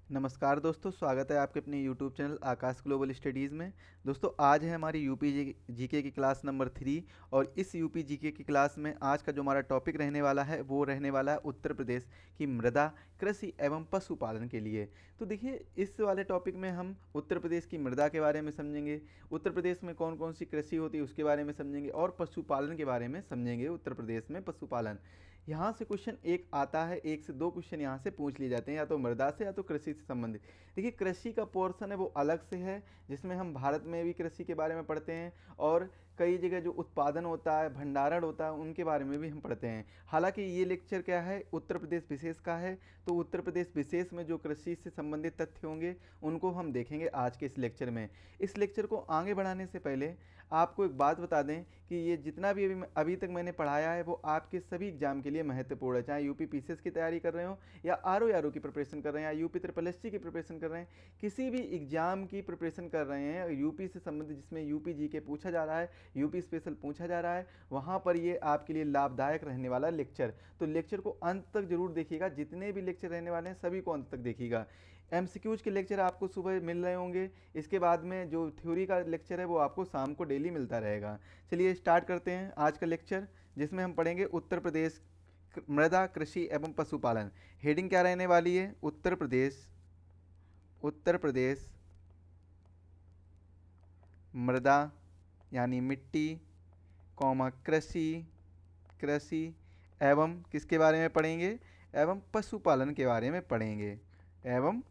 नमस्कार दोस्तों, स्वागत है आपके अपने यूट्यूब चैनल आकाश ग्लोबल स्टडीज़ में। दोस्तों, आज है हमारी यूपी जीके की क्लास नंबर 3। और इस यूपी जीके की क्लास में आज का जो हमारा टॉपिक रहने वाला है वो रहने वाला है उत्तर प्रदेश की मृदा कृषि एवं पशुपालन के लिए। तो देखिए, इस वाले टॉपिक में हम उत्तर प्रदेश की मृदा के बारे में समझेंगे, उत्तर प्रदेश में कौन कौन सी कृषि होती है उसके बारे में समझेंगे, और पशुपालन के बारे में समझेंगे। उत्तर प्रदेश में पशुपालन, यहाँ से क्वेश्चन एक आता है, एक से दो क्वेश्चन यहाँ से पूछ लिए जाते हैं, या तो मृदा से या तो कृषि से संबंधित। देखिए, कृषि का पोर्शन है वो अलग से है, जिसमें हम भारत में भी कृषि के बारे में पढ़ते हैं, और कई जगह जो उत्पादन होता है, भंडारण होता है, उनके बारे में भी हम पढ़ते हैं। हालांकि ये लेक्चर क्या है, उत्तर प्रदेश विशेष का है, तो उत्तर प्रदेश विशेष में जो कृषि से संबंधित तथ्य होंगे उनको हम देखेंगे आज के इस लेक्चर में। इस लेक्चर को आगे बढ़ाने से पहले आपको एक बात बता दें कि ये जितना भी अभी तक मैंने पढ़ाया है वो आपके सभी एग्जाम के लिए महत्वपूर्ण है। चाहे यूपी पीसीएस की तैयारी कर रहे हो, या आरओ की प्रिपरेशन कर रहे हैं, या यूपी ट्रिपल एससी की प्रिपरेशन कर रहे हैं, किसी भी एग्जाम की प्रिपरेशन कर रहे हैं यूपी से संबंधित, जिसमें यूपी जीके पूछा जा रहा है, यूपी स्पेशल पूछा जा रहा है, वहाँ पर ये आपके लिए लाभदायक रहने वाला लेक्चर। तो लेक्चर को अंत तक जरूर देखिएगा, जितने भी लेक्चर रहने वाले हैं सभी को अंत तक देखिएगा। एमसीक्यूज के लेक्चर आपको सुबह मिल रहे होंगे, इसके बाद में जो थ्योरी का लेक्चर है वो आपको शाम को डेली मिलता रहेगा। चलिए स्टार्ट करते हैं आज का लेक्चर, जिसमें हम पढ़ेंगे उत्तर प्रदेश मृदा कृषि एवं पशुपालन। हेडिंग क्या रहने वाली है? उत्तर प्रदेश, उत्तर प्रदेश मृदा यानी मिट्टी, कौमा कृषि, कृषि एवं किसके बारे में पढ़ेंगे? एवं पशुपालन के बारे में पढ़ेंगे, एवं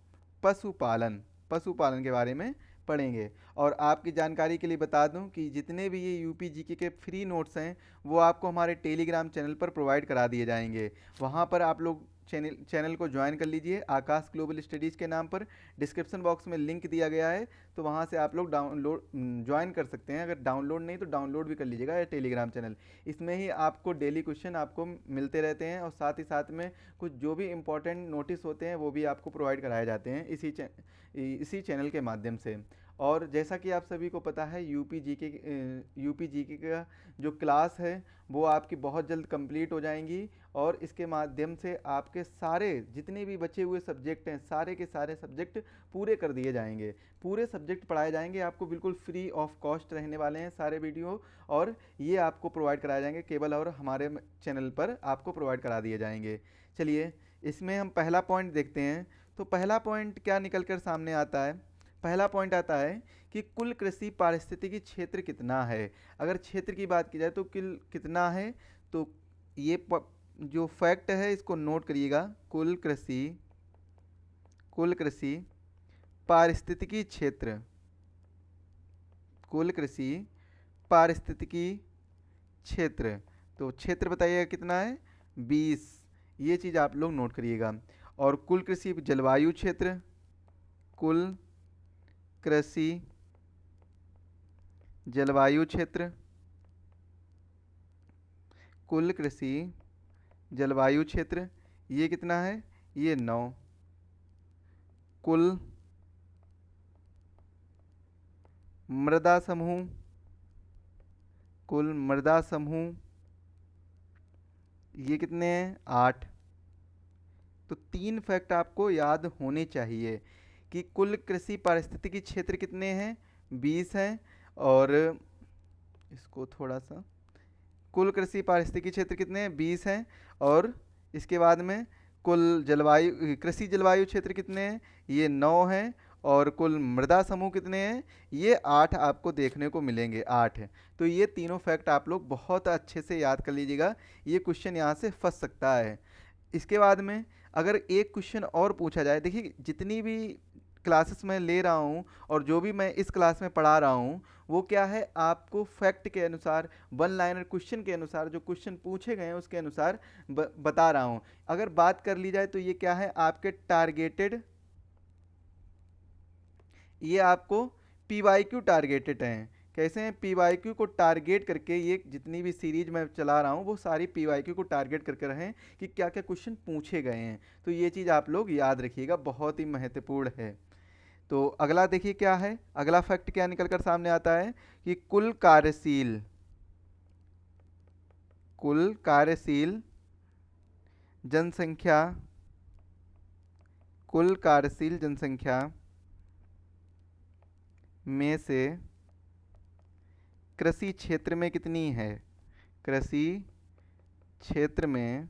पशुपालन, पशुपालन के बारे में पढ़ेंगे। और आपकी जानकारी के लिए बता दूं कि जितने भी ये यूपी जीके के फ्री नोट्स हैं वो आपको हमारे टेलीग्राम चैनल पर प्रोवाइड करा दिए जाएंगे। वहाँ पर आप लोग चैनल को ज्वाइन कर लीजिए, आकाश ग्लोबल स्टडीज़ के नाम पर। डिस्क्रिप्शन बॉक्स में लिंक दिया गया है, तो वहाँ से आप लोग डाउनलोड ज्वाइन कर सकते हैं। अगर डाउनलोड नहीं तो डाउनलोड भी कर लीजिएगा ये टेलीग्राम चैनल। इसमें ही आपको डेली क्वेश्चन आपको मिलते रहते हैं, और साथ ही साथ में कुछ जो भी इंपॉर्टेंट नोटिस होते हैं वो भी आपको प्रोवाइड कराए जाते हैं इसी चैनल के माध्यम से। और जैसा कि आप सभी को पता है, यूपी जीके का जो क्लास है वो आपकी बहुत जल्द कंप्लीट हो जाएंगी, और इसके माध्यम से आपके सारे जितने भी बचे हुए सब्जेक्ट हैं सारे के सारे सब्जेक्ट पूरे कर दिए जाएंगे। पूरे सब्जेक्ट पढ़ाए जाएंगे, आपको बिल्कुल फ्री ऑफ कॉस्ट रहने वाले हैं सारे वीडियो, और ये आपको प्रोवाइड कराए जाएंगे केवल और हमारे चैनल पर आपको प्रोवाइड करा दिए जाएंगे। चलिए, इसमें हम पहला पॉइंट देखते हैं। तो पहला पॉइंट क्या निकल कर सामने आता है? पहला पॉइंट आता है कि कुल कृषि पारिस्थितिकी क्षेत्र कितना है। अगर क्षेत्र की बात की जाए तो कुल कितना है, तो ये जो फैक्ट है इसको नोट करिएगा। कुल कृषि पारिस्थितिकी क्षेत्र, कुल कृषि पारिस्थितिकी क्षेत्र, तो क्षेत्र बताइएगा कितना है? 20। ये चीज़ आप लोग नोट करिएगा। और कुल कृषि जलवायु क्षेत्र, कुल कृषि जलवायु क्षेत्र, कुल कृषि जलवायु क्षेत्र, ये कितना है? ये 9। कुल मृदा समूह, कुल मृदा समूह, ये कितने हैं? 8। तो 3 फैक्ट आपको याद होने चाहिए कि कुल कृषि पारिस्थितिकी क्षेत्र कितने हैं? 20 हैं। और इसको थोड़ा सा, कुल कृषि पारिस्थितिकी क्षेत्र कितने हैं? 20 हैं। और इसके बाद में कुल जलवायु कृषि जलवायु क्षेत्र कितने हैं? ये 9 हैं। और कुल मृदा समूह कितने हैं? ये 8 आपको देखने को मिलेंगे, 8 है। तो ये तीनों फैक्ट आप लोग बहुत अच्छे से याद कर लीजिएगा, ये क्वेश्चन यहाँ से फंस सकता है। इसके बाद में अगर एक क्वेश्चन और पूछा जाए, देखिए जितनी भी क्लासेस मैं ले रहा हूँ और जो भी मैं इस क्लास में पढ़ा रहा हूँ वो क्या है, आपको फैक्ट के अनुसार, वन लाइनर क्वेश्चन के अनुसार, जो क्वेश्चन पूछे गए हैं उसके अनुसार बता रहा हूँ। अगर बात कर ली जाए तो ये क्या है, आपके टारगेटेड, ये आपको पीवाईक्यू टारगेटेड हैं। कैसे हैं? पीवाईक्यू को टारगेट करके ये जितनी भी सीरीज मैं चला रहा हूँ वो सारी पीवाईक्यू को टारगेट करके रहें कि क्या क्या क्वेश्चन पूछे गए हैं। तो ये चीज़ आप लोग याद रखिएगा, बहुत ही महत्वपूर्ण है। तो अगला देखिए क्या है, अगला फैक्ट क्या निकल कर सामने आता है कि कुल कार्यशील जनसंख्या, कुल कार्यशील जनसंख्या में से कृषि क्षेत्र में कितनी है? कृषि क्षेत्र में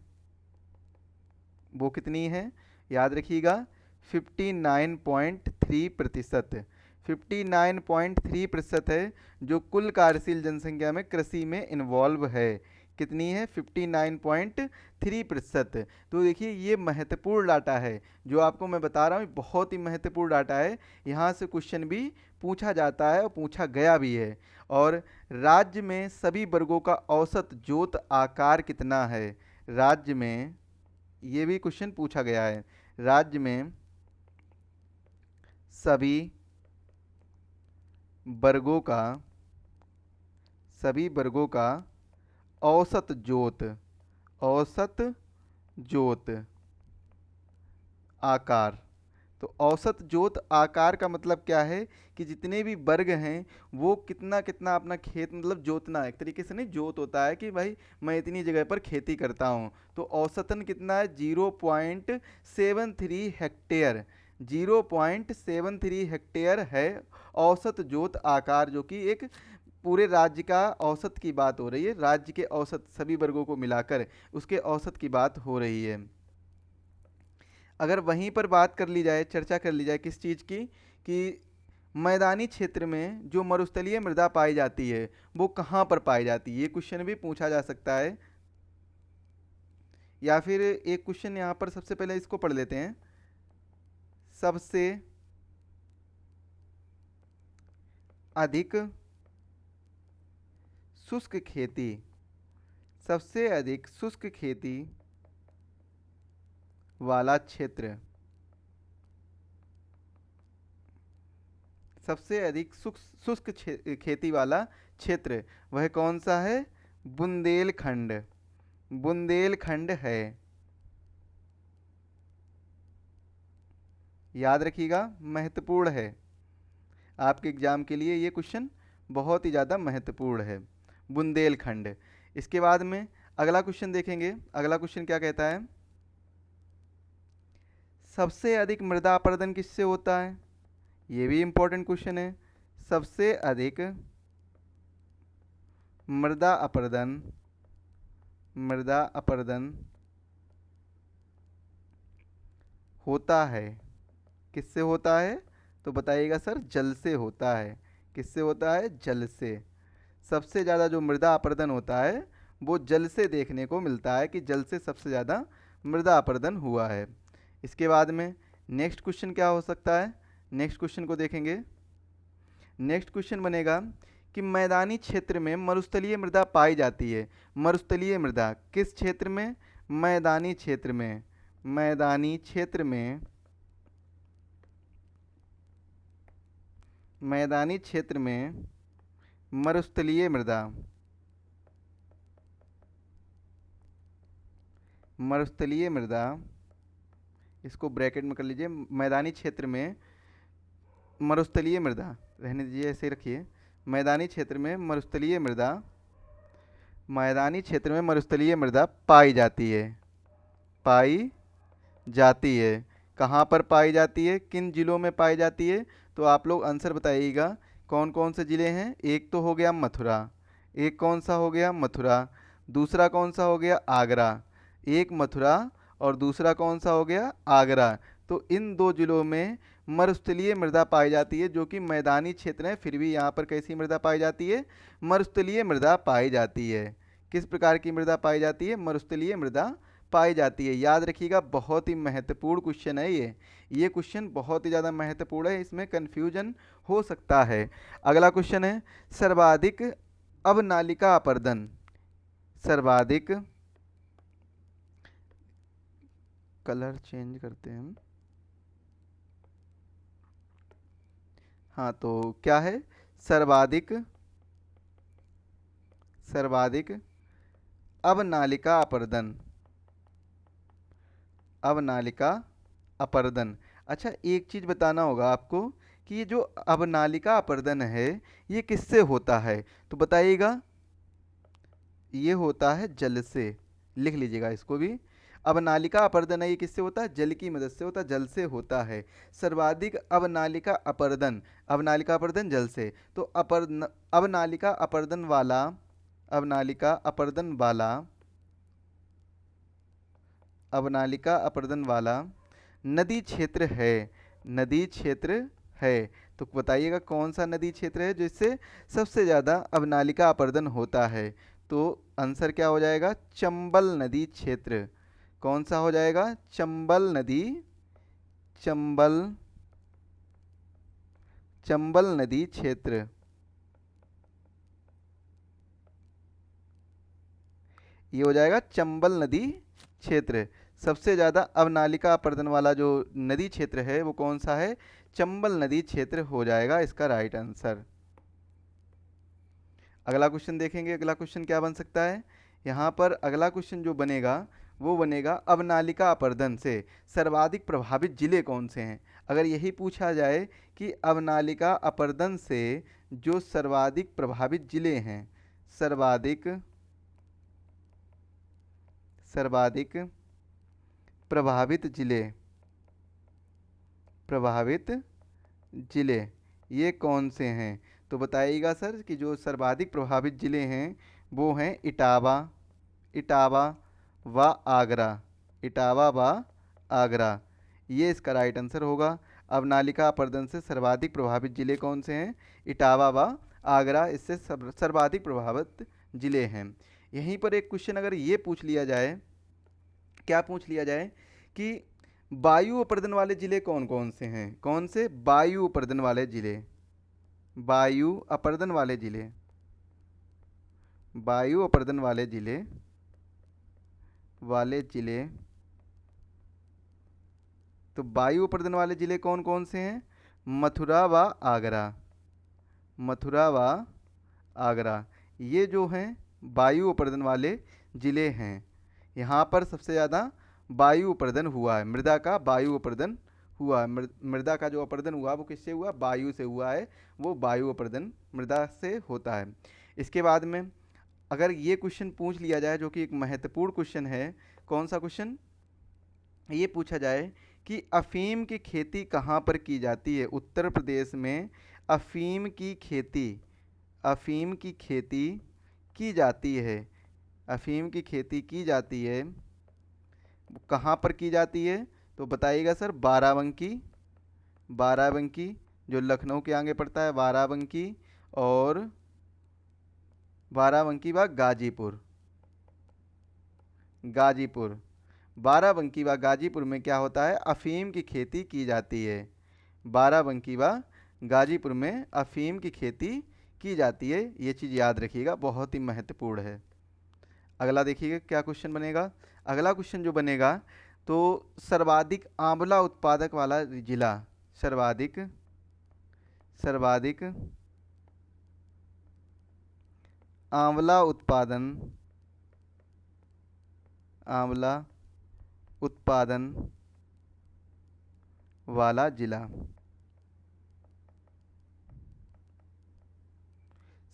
वो कितनी है? याद रखिएगा 59.3%। 59.3% है जो कुल कार्यशील जनसंख्या में कृषि में इन्वॉल्व है। कितनी है? 59.3%। तो देखिए ये महत्वपूर्ण डाटा है जो आपको मैं बता रहा हूँ, बहुत ही महत्वपूर्ण डाटा है। यहाँ से क्वेश्चन भी पूछा जाता है और पूछा गया भी है। और राज्य में सभी वर्गों का औसत जोत आकार कितना है? राज्य में ये भी क्वेश्चन पूछा गया है। राज्य में सभी वर्गों का औसत जोत आकार। तो औसत जोत आकार का मतलब क्या है कि जितने भी वर्ग हैं वो कितना कितना अपना खेत मतलब जोतना है। एक तरीके से नहीं, जोत होता है कि भाई मैं इतनी जगह पर खेती करता हूँ, तो औसतन कितना है? 0.73 हेक्टेयर। 0.73 हेक्टेयर है औसत जोत आकार, जो कि एक पूरे राज्य का औसत की बात हो रही है। राज्य के औसत सभी वर्गों को मिलाकर उसके औसत की बात हो रही है। अगर वहीं पर बात कर ली जाए, चर्चा कर ली जाए किस चीज़ की, कि मैदानी क्षेत्र में जो मरुस्थलीय मृदा पाई जाती है वो कहाँ पर पाई जाती है, ये क्वेश्चन भी पूछा जा सकता है। या फिर एक क्वेश्चन यहाँ पर सबसे पहले इसको पढ़ लेते हैं। सबसे अधिक शुष्क खेती, सबसे अधिक शुष्क खेती वाला क्षेत्र, सबसे अधिक शुष्क खेती वाला क्षेत्र वह कौन सा है? बुंदेलखंड। बुंदेलखंड है। याद रखिएगा, महत्वपूर्ण है आपके एग्जाम के लिए, ये क्वेश्चन बहुत ही ज़्यादा महत्वपूर्ण है, बुंदेलखंड। इसके बाद में अगला क्वेश्चन देखेंगे। अगला क्वेश्चन क्या कहता है? सबसे अधिक मृदा अपरदन किससे होता है? ये भी इंपॉर्टेंट क्वेश्चन है। सबसे अधिक मृदा अपरदन होता है, किससे होता है? तो बताइएगा सर, जल से होता है। किससे होता है? जल से। सबसे ज़्यादा जो मृदा अपरदन होता है वो जल से देखने को मिलता है, कि जल से सबसे ज़्यादा मृदा अपरदन हुआ है। इसके बाद में नेक्स्ट क्वेश्चन क्या हो सकता है? नेक्स्ट क्वेश्चन को देखेंगे। नेक्स्ट क्वेश्चन बनेगा कि मैदानी क्षेत्र में मरुस्थलीय मृदा पाई जाती है। मरुस्थलीय मृदा किस क्षेत्र में? मैदानी क्षेत्र में। मैदानी क्षेत्र में, मैदानी क्षेत्र में मरुस्थलीय मृदा, मरुस्थलीय मृदा, इसको ब्रैकेट में कर लीजिए। मैदानी क्षेत्र में मरुस्थलीय मृदा, रहने दीजिए ऐसे रखिए। मैदानी क्षेत्र में मरुस्थलीय मृदा, मैदानी क्षेत्र में मरुस्थलीय मृदा पाई जाती है। पाई जाती है। कहाँ पर पाई जाती है? किन जिलों में पाई जाती है? तो आप लोग आंसर बताइएगा कौन कौन से ज़िले हैं। एक तो हो गया मथुरा, एक कौन सा हो गया? मथुरा। दूसरा कौन सा हो गया? आगरा। एक मथुरा और दूसरा कौन सा हो गया? आगरा। तो इन दो जिलों में मरुस्थलीय मृदा पाई जाती है, जो कि मैदानी क्षेत्र है, फिर भी यहाँ पर कैसी मृदा पाई जाती है? मरुस्थलीय मृदा पाई जाती है। किस प्रकार की मृदा पाई जाती है? मरुस्थलीय मृदा पाई जाती है। याद रखिएगा, बहुत ही महत्वपूर्ण क्वेश्चन है ये क्वेश्चन बहुत ही ज़्यादा महत्वपूर्ण है, इसमें कन्फ्यूजन हो सकता है। अगला क्वेश्चन है सर्वाधिक अवनालिका अपरदन। सर्वाधिक, कलर चेंज करते हैं हम। हाँ, तो क्या है? सर्वाधिक अवनालिका अपरदन। अवनालिका अपरदन। अच्छा, एक चीज़ बताना होगा आपको कि ये जो अवनालिका अपरदन है ये किससे होता है? तो बताइएगा। ये होता है जल से, लिख लीजिएगा इसको भी। अवनालिका अपरदन है, ये किससे होता है? जल की मदद से होता है, जल से होता है। सर्वाधिक अवनालिका अपरदन, अवनालिका अपरदन जल से, तो अवनालिका अपरदन वाला, अवनालिका अपरदन वाला, अवनालिका अपरदन वाला नदी क्षेत्र है, नदी क्षेत्र है। तो बताइएगा कौन सा नदी क्षेत्र है जिससे सबसे ज़्यादा अवनालिका अपरदन होता है? तो आंसर क्या हो जाएगा? चंबल नदी क्षेत्र। कौन सा हो जाएगा? चंबल नदी, चंबल, चंबल नदी क्षेत्र। ये हो जाएगा चंबल नदी क्षेत्र। सबसे ज़्यादा अवनालिका अपरदन वाला जो नदी क्षेत्र है वो कौन सा है? चंबल नदी क्षेत्र हो जाएगा इसका राइट आंसर। अगला क्वेश्चन देखेंगे, अगला क्वेश्चन क्या बन सकता है? यहाँ पर अगला क्वेश्चन जो बनेगा वो बनेगा अवनालिका अपरदन से सर्वाधिक प्रभावित जिले कौन से हैं? अगर यही पूछा जाए कि अवनालिका अपरदन से जो सर्वाधिक प्रभावित जिले हैं, सर्वाधिक, सर्वाधिक प्रभावित जिले, प्रभावित जिले ये कौन से हैं? तो बताइएगा सर कि जो सर्वाधिक प्रभावित जिले हैं वो हैं इटावा, इटावा व आगरा, इटावा व आगरा। ये इसका राइट आंसर होगा। अवनालिका अपरदन से सर्वाधिक प्रभावित जिले कौन से हैं? इटावा व आगरा इससे सर्वाधिक प्रभावित जिले हैं। यहीं पर एक क्वेश्चन अगर ये पूछ लिया जाए, क्या पूछ लिया जाए कि वायु अपर्दन वाले जिले कौन कौन से हैं? कौन से? वायु अपर्दन वाले जिले, वायु अपर्दन वाले जिले, वायु अपर्दन वाले जिले, वाले जिले। तो वायु अपर्दन वाले जिले कौन कौन से हैं? मथुरा व आगरा, मथुरा व आगरा ये जो हैं वायु अपर्दन वाले जिले हैं। यहाँ पर सबसे ज़्यादा वायु अपर्दन हुआ है, मृदा का वायु अपर्दन हुआ है। मृदा का जो अपर्दन हुआ वो किससे हुआ? वायु से हुआ है, वो वायु अपर्दन मृदा से होता है। इसके बाद में अगर ये क्वेश्चन पूछ लिया जाए जो कि एक महत्वपूर्ण क्वेश्चन है, कौन सा क्वेश्चन? ये पूछा जाए कि अफीम की खेती कहाँ पर की जाती है? उत्तर प्रदेश में अफीम की खेती, अफीम की खेती की जाती है, अफीम की खेती की जाती है, कहाँ पर की जाती है? तो बताइएगा सर। बाराबंकी, बाराबंकी जो लखनऊ के आगे पड़ता है, बाराबंकी, और बाराबंकी व गाजीपुर, गाजीपुर, बाराबंकी व गाजीपुर में क्या होता है? अफीम की खेती की जाती है। बाराबंकी व गाजीपुर में अफीम की खेती की जाती है। ये चीज़ याद रखिएगा, बहुत ही महत्वपूर्ण है। अगला देखिएगा क्या क्वेश्चन बनेगा। अगला क्वेश्चन जो बनेगा तो सर्वाधिक आंवला उत्पादक वाला जिला, सर्वाधिक, सर्वाधिक आंवला उत्पादन, आंवला उत्पादन वाला जिला,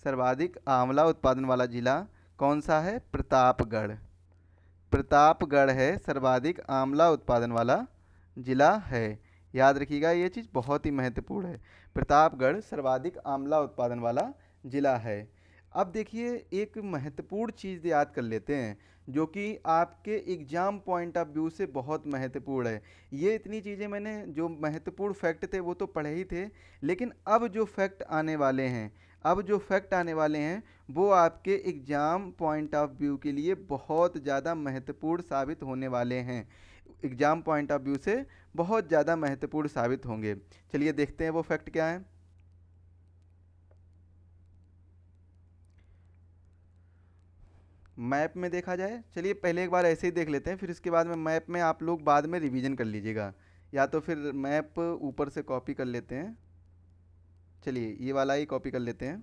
सर्वाधिक आंवला उत्पादन वाला जिला कौन सा है? प्रतापगढ़, प्रतापगढ़ है सर्वाधिक आंवला उत्पादन वाला जिला है। याद रखिएगा, ये चीज़ बहुत ही महत्वपूर्ण है। प्रतापगढ़ सर्वाधिक आंवला उत्पादन वाला जिला है। अब देखिए एक महत्वपूर्ण चीज़ याद कर लेते हैं जो कि आपके एग्जाम पॉइंट ऑफ व्यू से बहुत महत्वपूर्ण है। ये इतनी चीज़ें मैंने जो महत्वपूर्ण फैक्ट थे वो तो पढ़े ही थे, लेकिन अब जो फैक्ट आने वाले हैं, अब जो फैक्ट आने वाले हैं वो आपके एग्ज़ाम पॉइंट ऑफ व्यू के लिए बहुत ज़्यादा महत्वपूर्ण साबित होने वाले हैं। एग्ज़ाम पॉइंट ऑफ व्यू से बहुत ज़्यादा महत्वपूर्ण साबित होंगे। चलिए देखते हैं वो फैक्ट क्या है। मैप में देखा जाए, चलिए पहले एक बार ऐसे ही देख लेते हैं, फिर इसके बाद में मैप में आप लोग बाद में रिवीजन कर लीजिएगा, या तो फिर मैप ऊपर से कॉपी कर लेते हैं। चलिए ये वाला ही कॉपी कर लेते हैं।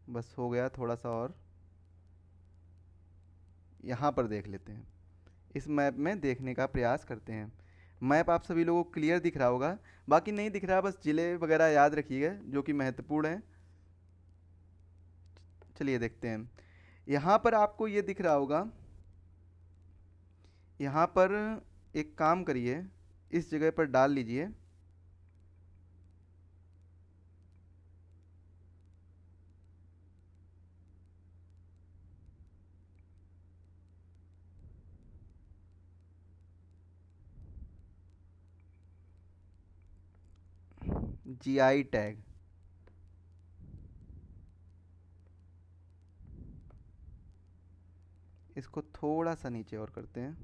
बस हो गया थोड़ा सा और, यहाँ पर देख लेते हैं। इस मैप में देखने का प्रयास करते हैं। मैप आप सभी लोगों को क्लियर दिख रहा होगा, बाकी नहीं दिख रहा बस जिले वगैरह याद रखिएगा जो कि महत्वपूर्ण है। चलिए देखते हैं। यहाँ पर आपको ये दिख रहा होगा, यहाँ पर एक काम करिए, इस जगह पर डाल लीजिए जीआई टैग। इसको थोड़ा सा नीचे और करते हैं।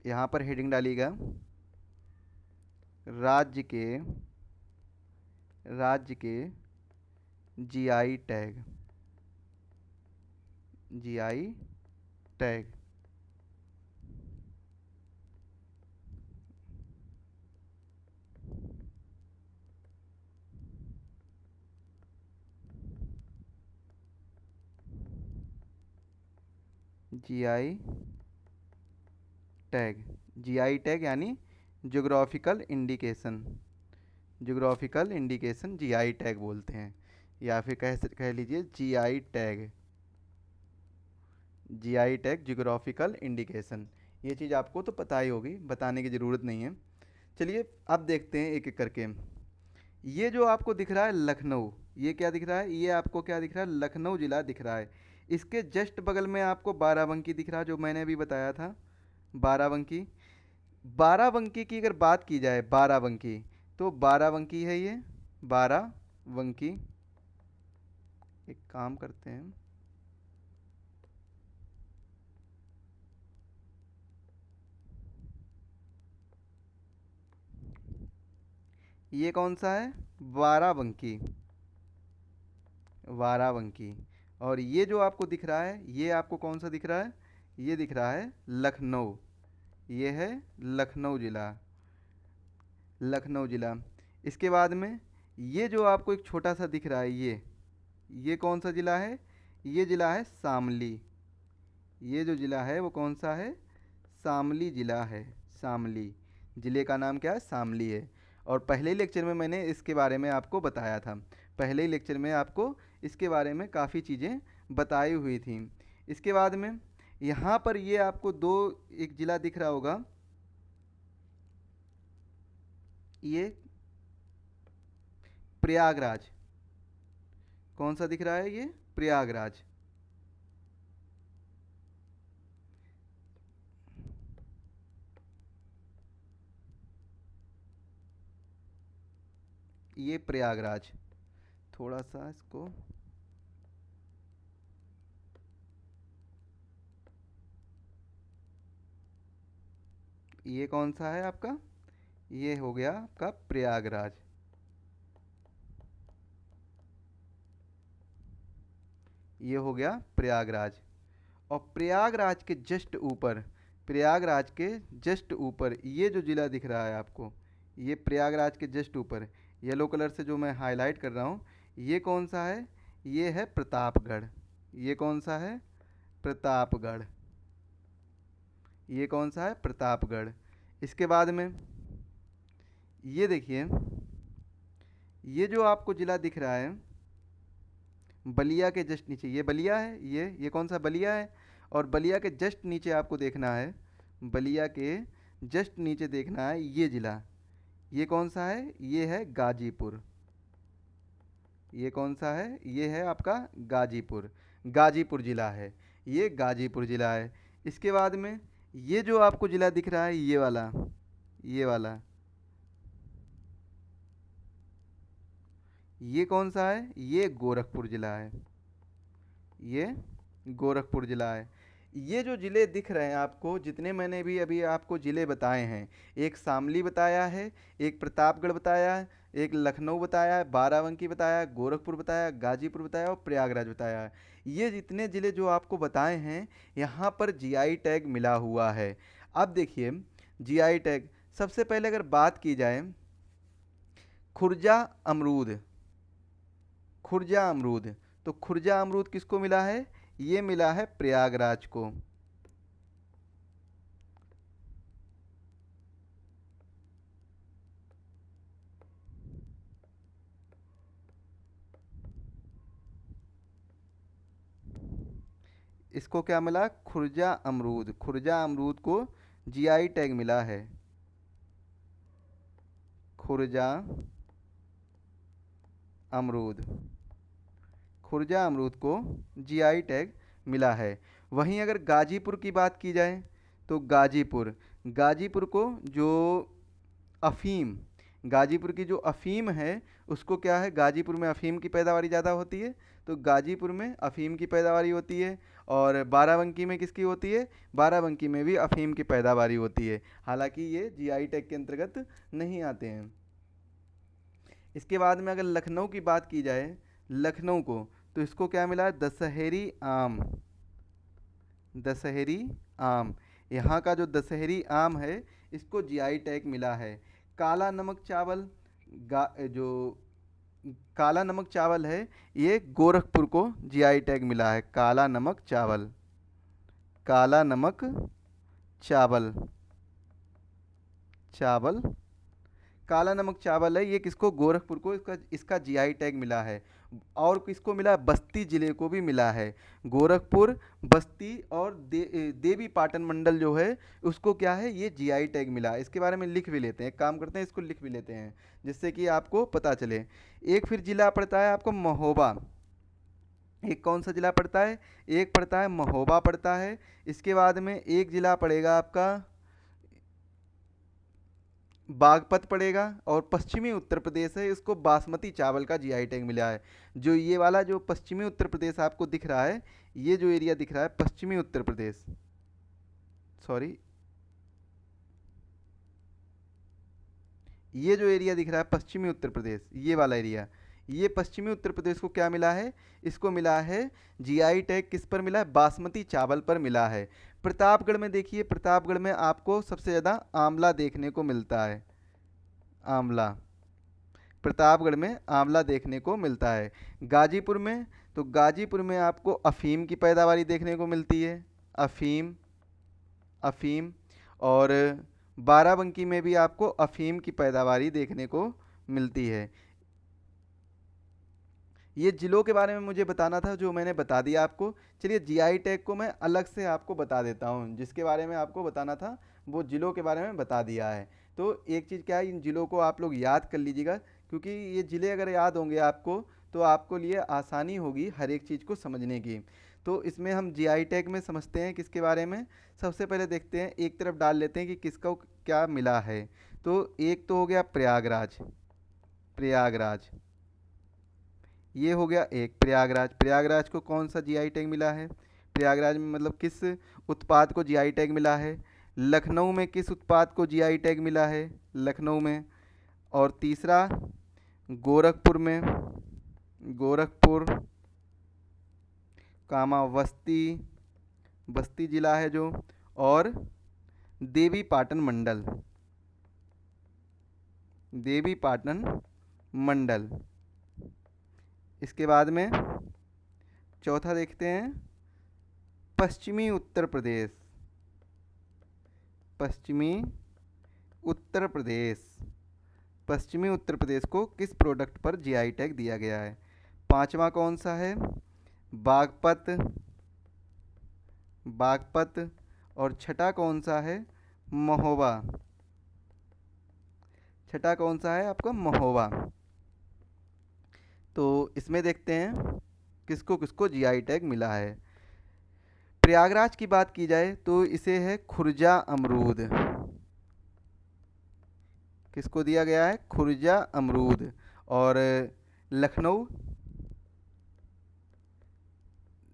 यहाँ पर हेडिंग डालिएगा राज्य के GI tag, GI tag. GI tag, GI tag यानी geographical indication, geographical indication GI tag बोलते हैं, या फिर कह लीजिए GI tag, GI tag geographical indication. ये चीज़ आपको तो पता ही होगी, बताने की ज़रूरत नहीं है। चलिए अब देखते हैं एक एक करके। ये जो आपको दिख रहा है लखनऊ, ये क्या दिख रहा है, ये आपको क्या दिख रहा है, लखनऊ ज़िला दिख रहा है। इसके जस्ट बगल में आपको बाराबंकी दिख रहा है, जो मैंने अभी बताया था, बाराबंकी। बाराबंकी की अगर बात की जाए, बाराबंकी, तो बाराबंकी है ये, बाराबंकी। एक काम करते हैं, ये कौन सा है, बाराबंकी, बाराबंकी। और ये जो आपको दिख रहा है, ये आपको कौन सा दिख रहा है, ये दिख रहा है लखनऊ, ये है लखनऊ ज़िला, लखनऊ ज़िला। इसके बाद में ये जो आपको एक छोटा सा दिख रहा है, ये कौन सा ज़िला है, ये ज़िला है शामली। ये जो ज़िला है वो कौन सा है, शामली ज़िला है, शामली। ज़िले का नाम क्या है, शामली है। और पहले ही लेक्चर में मैंने इसके बारे में आपको बताया था, पहले ही लेक्चर में आपको इसके बारे में काफ़ी चीज़ें बताई हुई थी। इसके बाद में यहाँ पर ये आपको एक ज़िला दिख रहा होगा, ये प्रयागराज। कौन सा दिख रहा है, ये प्रयागराज। ये प्रयागराज, थोड़ा सा इसको, ये कौन सा है आपका, ये हो गया आपका प्रयागराज। ये हो गया प्रयागराज। और प्रयागराज के जस्ट ऊपर, प्रयागराज के जस्ट ऊपर ये जो ज़िला दिख रहा है आपको, ये प्रयागराज के जस्ट ऊपर येलो कलर से जो मैं हाईलाइट कर रहा हूँ, ये कौन सा है, ये है प्रतापगढ़। ये कौन सा है, प्रतापगढ़। ये कौन सा है, प्रतापगढ़। इसके बाद में ये देखिए, ये जो आपको ज़िला दिख रहा है बलिया के जस्ट नीचे, ये बलिया है, ये कौन सा, बलिया है। और बलिया के जस्ट नीचे आपको देखना है, बलिया के जस्ट नीचे देखना है ये ज़िला, ये कौन सा है, ये है गाजीपुर। ये कौन सा है, ये है आपका गाजीपुर, गाजीपुर ज़िला है, ये गाजीपुर ज़िला है। इसके बाद में ये जो आपको ज़िला दिख रहा है, ये वाला, ये वाला, ये कौन सा है, ये गोरखपुर ज़िला है, ये गोरखपुर ज़िला है। ये जो ज़िले दिख रहे हैं आपको, जितने मैंने भी अभी आपको ज़िले बताए हैं, एक शामली बताया है, एक प्रतापगढ़ बताया है, एक लखनऊ बताया है, बाराबंकी बताया है, गोरखपुर बताया, गाजीपुर बताया और प्रयागराज बताया है। ये जितने ज़िले जो आपको बताए हैं, यहाँ पर जीआई टैग मिला हुआ है। अब देखिए जीआई टैग, सबसे पहले अगर बात की जाए, खुर्जा अमरूद, खुर्जा अमरूद, तो खुर्जा अमरूद किसको मिला है, ये मिला है प्रयागराज को। इसको क्या मिला? खुर्जा अमरूद। खुर्जा अमरूद को जीआई टैग मिला है। खुर्जा अमरूद, खुर्जा अमरूद को जीआई टैग मिला है। वहीं अगर गाजीपुर की बात की जाए तो गाजीपुर, गाजीपुर को जो अफ़ीम, गाजीपुर की जो अफ़ीम है उसको क्या है, गाजीपुर में अफ़ीम की पैदावारी ज़्यादा होती है, तो गाजीपुर में अफ़ीम की पैदावारी होती है। और बाराबंकी में किसकी होती है? बाराबंकी में भी अफ़ीम की पैदावारी होती है। हालांकि ये जीआई टैग के अंतर्गत नहीं आते हैं। इसके बाद में अगर लखनऊ की बात की जाए, लखनऊ को, तो इसको क्या मिला है? दशहरी आम। दशहरी आम, यहाँ का जो दशहरी आम है इसको जीआई टैग मिला है। काला नमक चावल, जो काला नमक चावल है ये गोरखपुर को जीआई टैग मिला है। काला नमक चावल, काला नमक चावल, चावल काला नमक चावल है, ये किसको? गोरखपुर को इसका इसका जीआई टैग मिला है। और किसको मिला? बस्ती जिले को भी मिला है। गोरखपुर, बस्ती और देवी पाटन मंडल जो है उसको क्या है, ये जीआई टैग मिला है। इसके बारे में लिख भी लेते हैं, काम करते हैं इसको लिख भी लेते हैं जिससे कि आपको पता चले। एक फिर जिला पड़ता है आपको महोबा। एक कौन सा जिला पड़ता है? एक पड़ता है महोबा पड़ता है। इसके बाद में एक जिला पड़ेगा आपका बागपत पड़ेगा। और पश्चिमी उत्तर प्रदेश है, इसको बासमती चावल का जीआई टैग मिला है। जो ये वाला जो पश्चिमी उत्तर प्रदेश आपको दिख रहा है, ये जो एरिया दिख रहा है पश्चिमी उत्तर प्रदेश, सॉरी, ये जो एरिया दिख रहा है पश्चिमी उत्तर प्रदेश, ये वाला एरिया, ये पश्चिमी उत्तर प्रदेश को क्या मिला है? इसको मिला है जीआई टैग। किस पर मिला है? बासमती चावल पर मिला है। प्रतापगढ़ में देखिए, प्रतापगढ़ में आपको सबसे ज़्यादा आंवला देखने को मिलता है। आंवला, प्रतापगढ़ में आंवला देखने को मिलता है। गाजीपुर में, तो गाजीपुर में आपको अफीम की पैदावारी देखने को मिलती है। अफीम, अफीम। और बाराबंकी में भी आपको अफीम की पैदावारी देखने को मिलती है। ये जिलों के बारे में मुझे बताना था जो मैंने बता दिया आपको। चलिए जीआई टैग को मैं अलग से आपको बता देता हूँ, जिसके बारे में आपको बताना था वो जिलों के बारे में बता दिया है। तो एक चीज़ क्या है, इन जिलों को आप लोग याद कर लीजिएगा, क्योंकि ये ज़िले अगर याद होंगे आपको तो आपको लिए आसानी होगी हर एक चीज़ को समझने की। तो इसमें हम जीआई टैग में समझते हैं किसके बारे में। सबसे पहले देखते हैं, एक तरफ डाल लेते हैं कि किसका क्या मिला है। तो एक तो हो गया प्रयागराज, प्रयागराज, ये हो गया एक प्रयागराज। प्रयागराज को कौन सा जीआई टैग मिला है? प्रयागराज में मतलब किस उत्पाद को जीआई टैग मिला है? लखनऊ में किस उत्पाद को जीआई टैग मिला है? लखनऊ में। और तीसरा गोरखपुर में, गोरखपुर कामा बस्ती, बस्ती जिला है जो, और देवी पाटन मंडल, देवी पाटन मंडल। इसके बाद में चौथा देखते हैं पश्चिमी उत्तर प्रदेश, पश्चिमी उत्तर प्रदेश। पश्चिमी उत्तर प्रदेश को किस प्रोडक्ट पर जीआई टैग दिया गया है? पांचवा कौन सा है? बागपत, बागपत। और छठा कौन सा है? महोबा। छठा कौन सा है आपका? महोबा। तो इसमें देखते हैं किसको किसको जीआई टैग मिला है। प्रयागराज की बात की जाए तो इसे है खुर्जा अमरूद। किसको दिया गया है? खुर्जा अमरूद। और लखनऊ,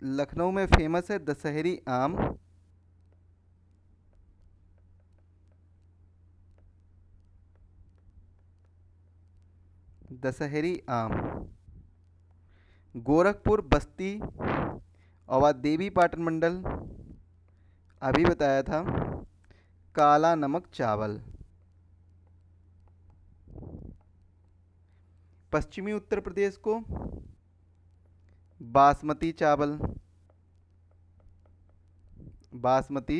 लखनऊ में फेमस है दशहरी आम। दशहरी आम। गोरखपुर, बस्ती और देवी पाटन मंडल अभी बताया था काला नमक चावल। पश्चिमी उत्तर प्रदेश को बासमती चावल। बासमती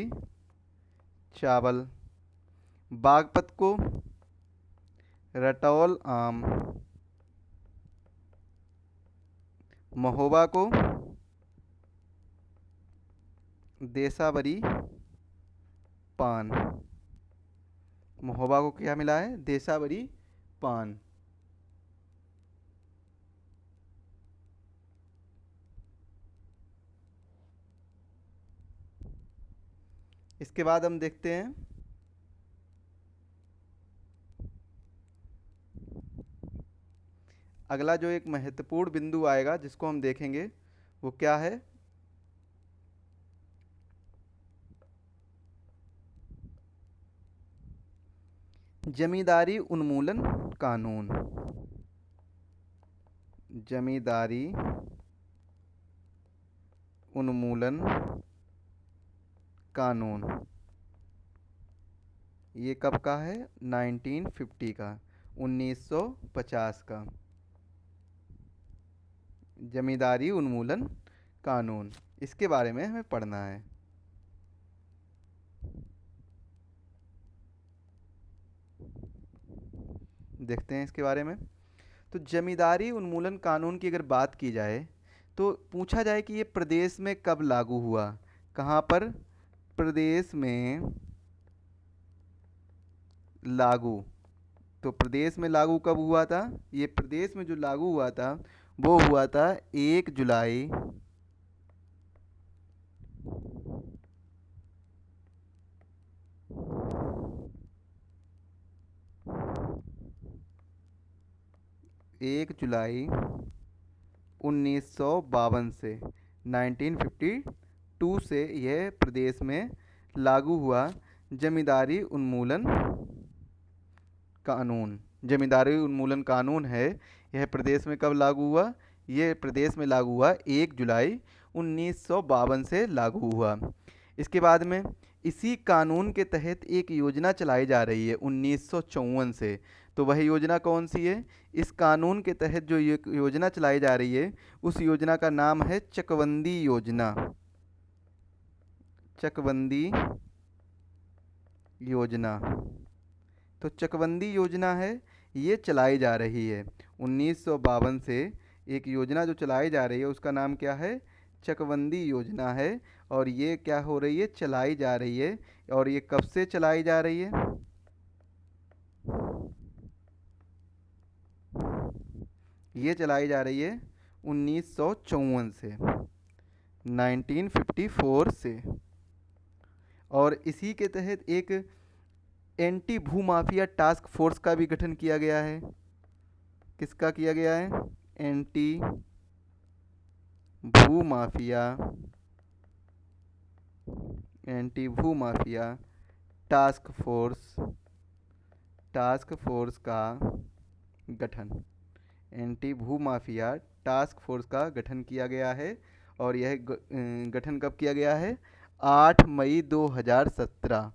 चावल। बागपत को रटौल आम। महोबा को देसावरी पान। महोबा को क्या मिला है? देसावरी पान। इसके बाद हम देखते हैं अगला जो एक महत्वपूर्ण बिंदु आएगा जिसको हम देखेंगे वो क्या है? जमींदारी उन्मूलन कानून। जमींदारी उन्मूलन कानून ये कब का है? 1950 का, 1950 का जमींदारी उन्मूलन कानून। इसके बारे में हमें पढ़ना है। देखते हैं इसके बारे में। तो जमींदारी उन्मूलन कानून की अगर बात की जाए तो पूछा जाए कि ये प्रदेश में कब लागू हुआ। कहाँ पर? प्रदेश में लागू। तो प्रदेश में लागू कब हुआ था? ये प्रदेश में जो लागू हुआ था वो हुआ था 1 जुलाई 1952 से। 1952 से यह प्रदेश में लागू हुआ जमींदारी उन्मूलन कानून। जमींदारी उन्मूलन कानून है, यह प्रदेश में कब लागू हुआ? यह प्रदेश में लागू हुआ 1 जुलाई 1952 से लागू हुआ। इसके बाद में इसी कानून के तहत एक योजना चलाई जा रही है 1954 से। तो वह योजना कौन सी है? इस कानून के तहत जो योजना चलाई जा रही है उस योजना का नाम है चकबंदी योजना। चकबंदी योजना। तो चकबंदी योजना है, ये चलाई जा रही है 1952 से। एक योजना जो चलाई जा रही है उसका नाम क्या है? चकबंदी योजना है। और ये क्या हो रही है? चलाई जा रही है। और ये कब से चलाई जा रही है? ये चलाई जा रही है 1954 से, 1954 से। और इसी के तहत एक एंटी भूमाफिया टास्क फोर्स का भी गठन किया गया है। किसका किया गया है? एंटी भूमाफिया, एंटी भूमाफिया टास्क फोर्स का गठन। एंटी भूमाफिया टास्क फोर्स का गठन किया गया है। और यह गठन कब किया गया है? 8 मई 2017।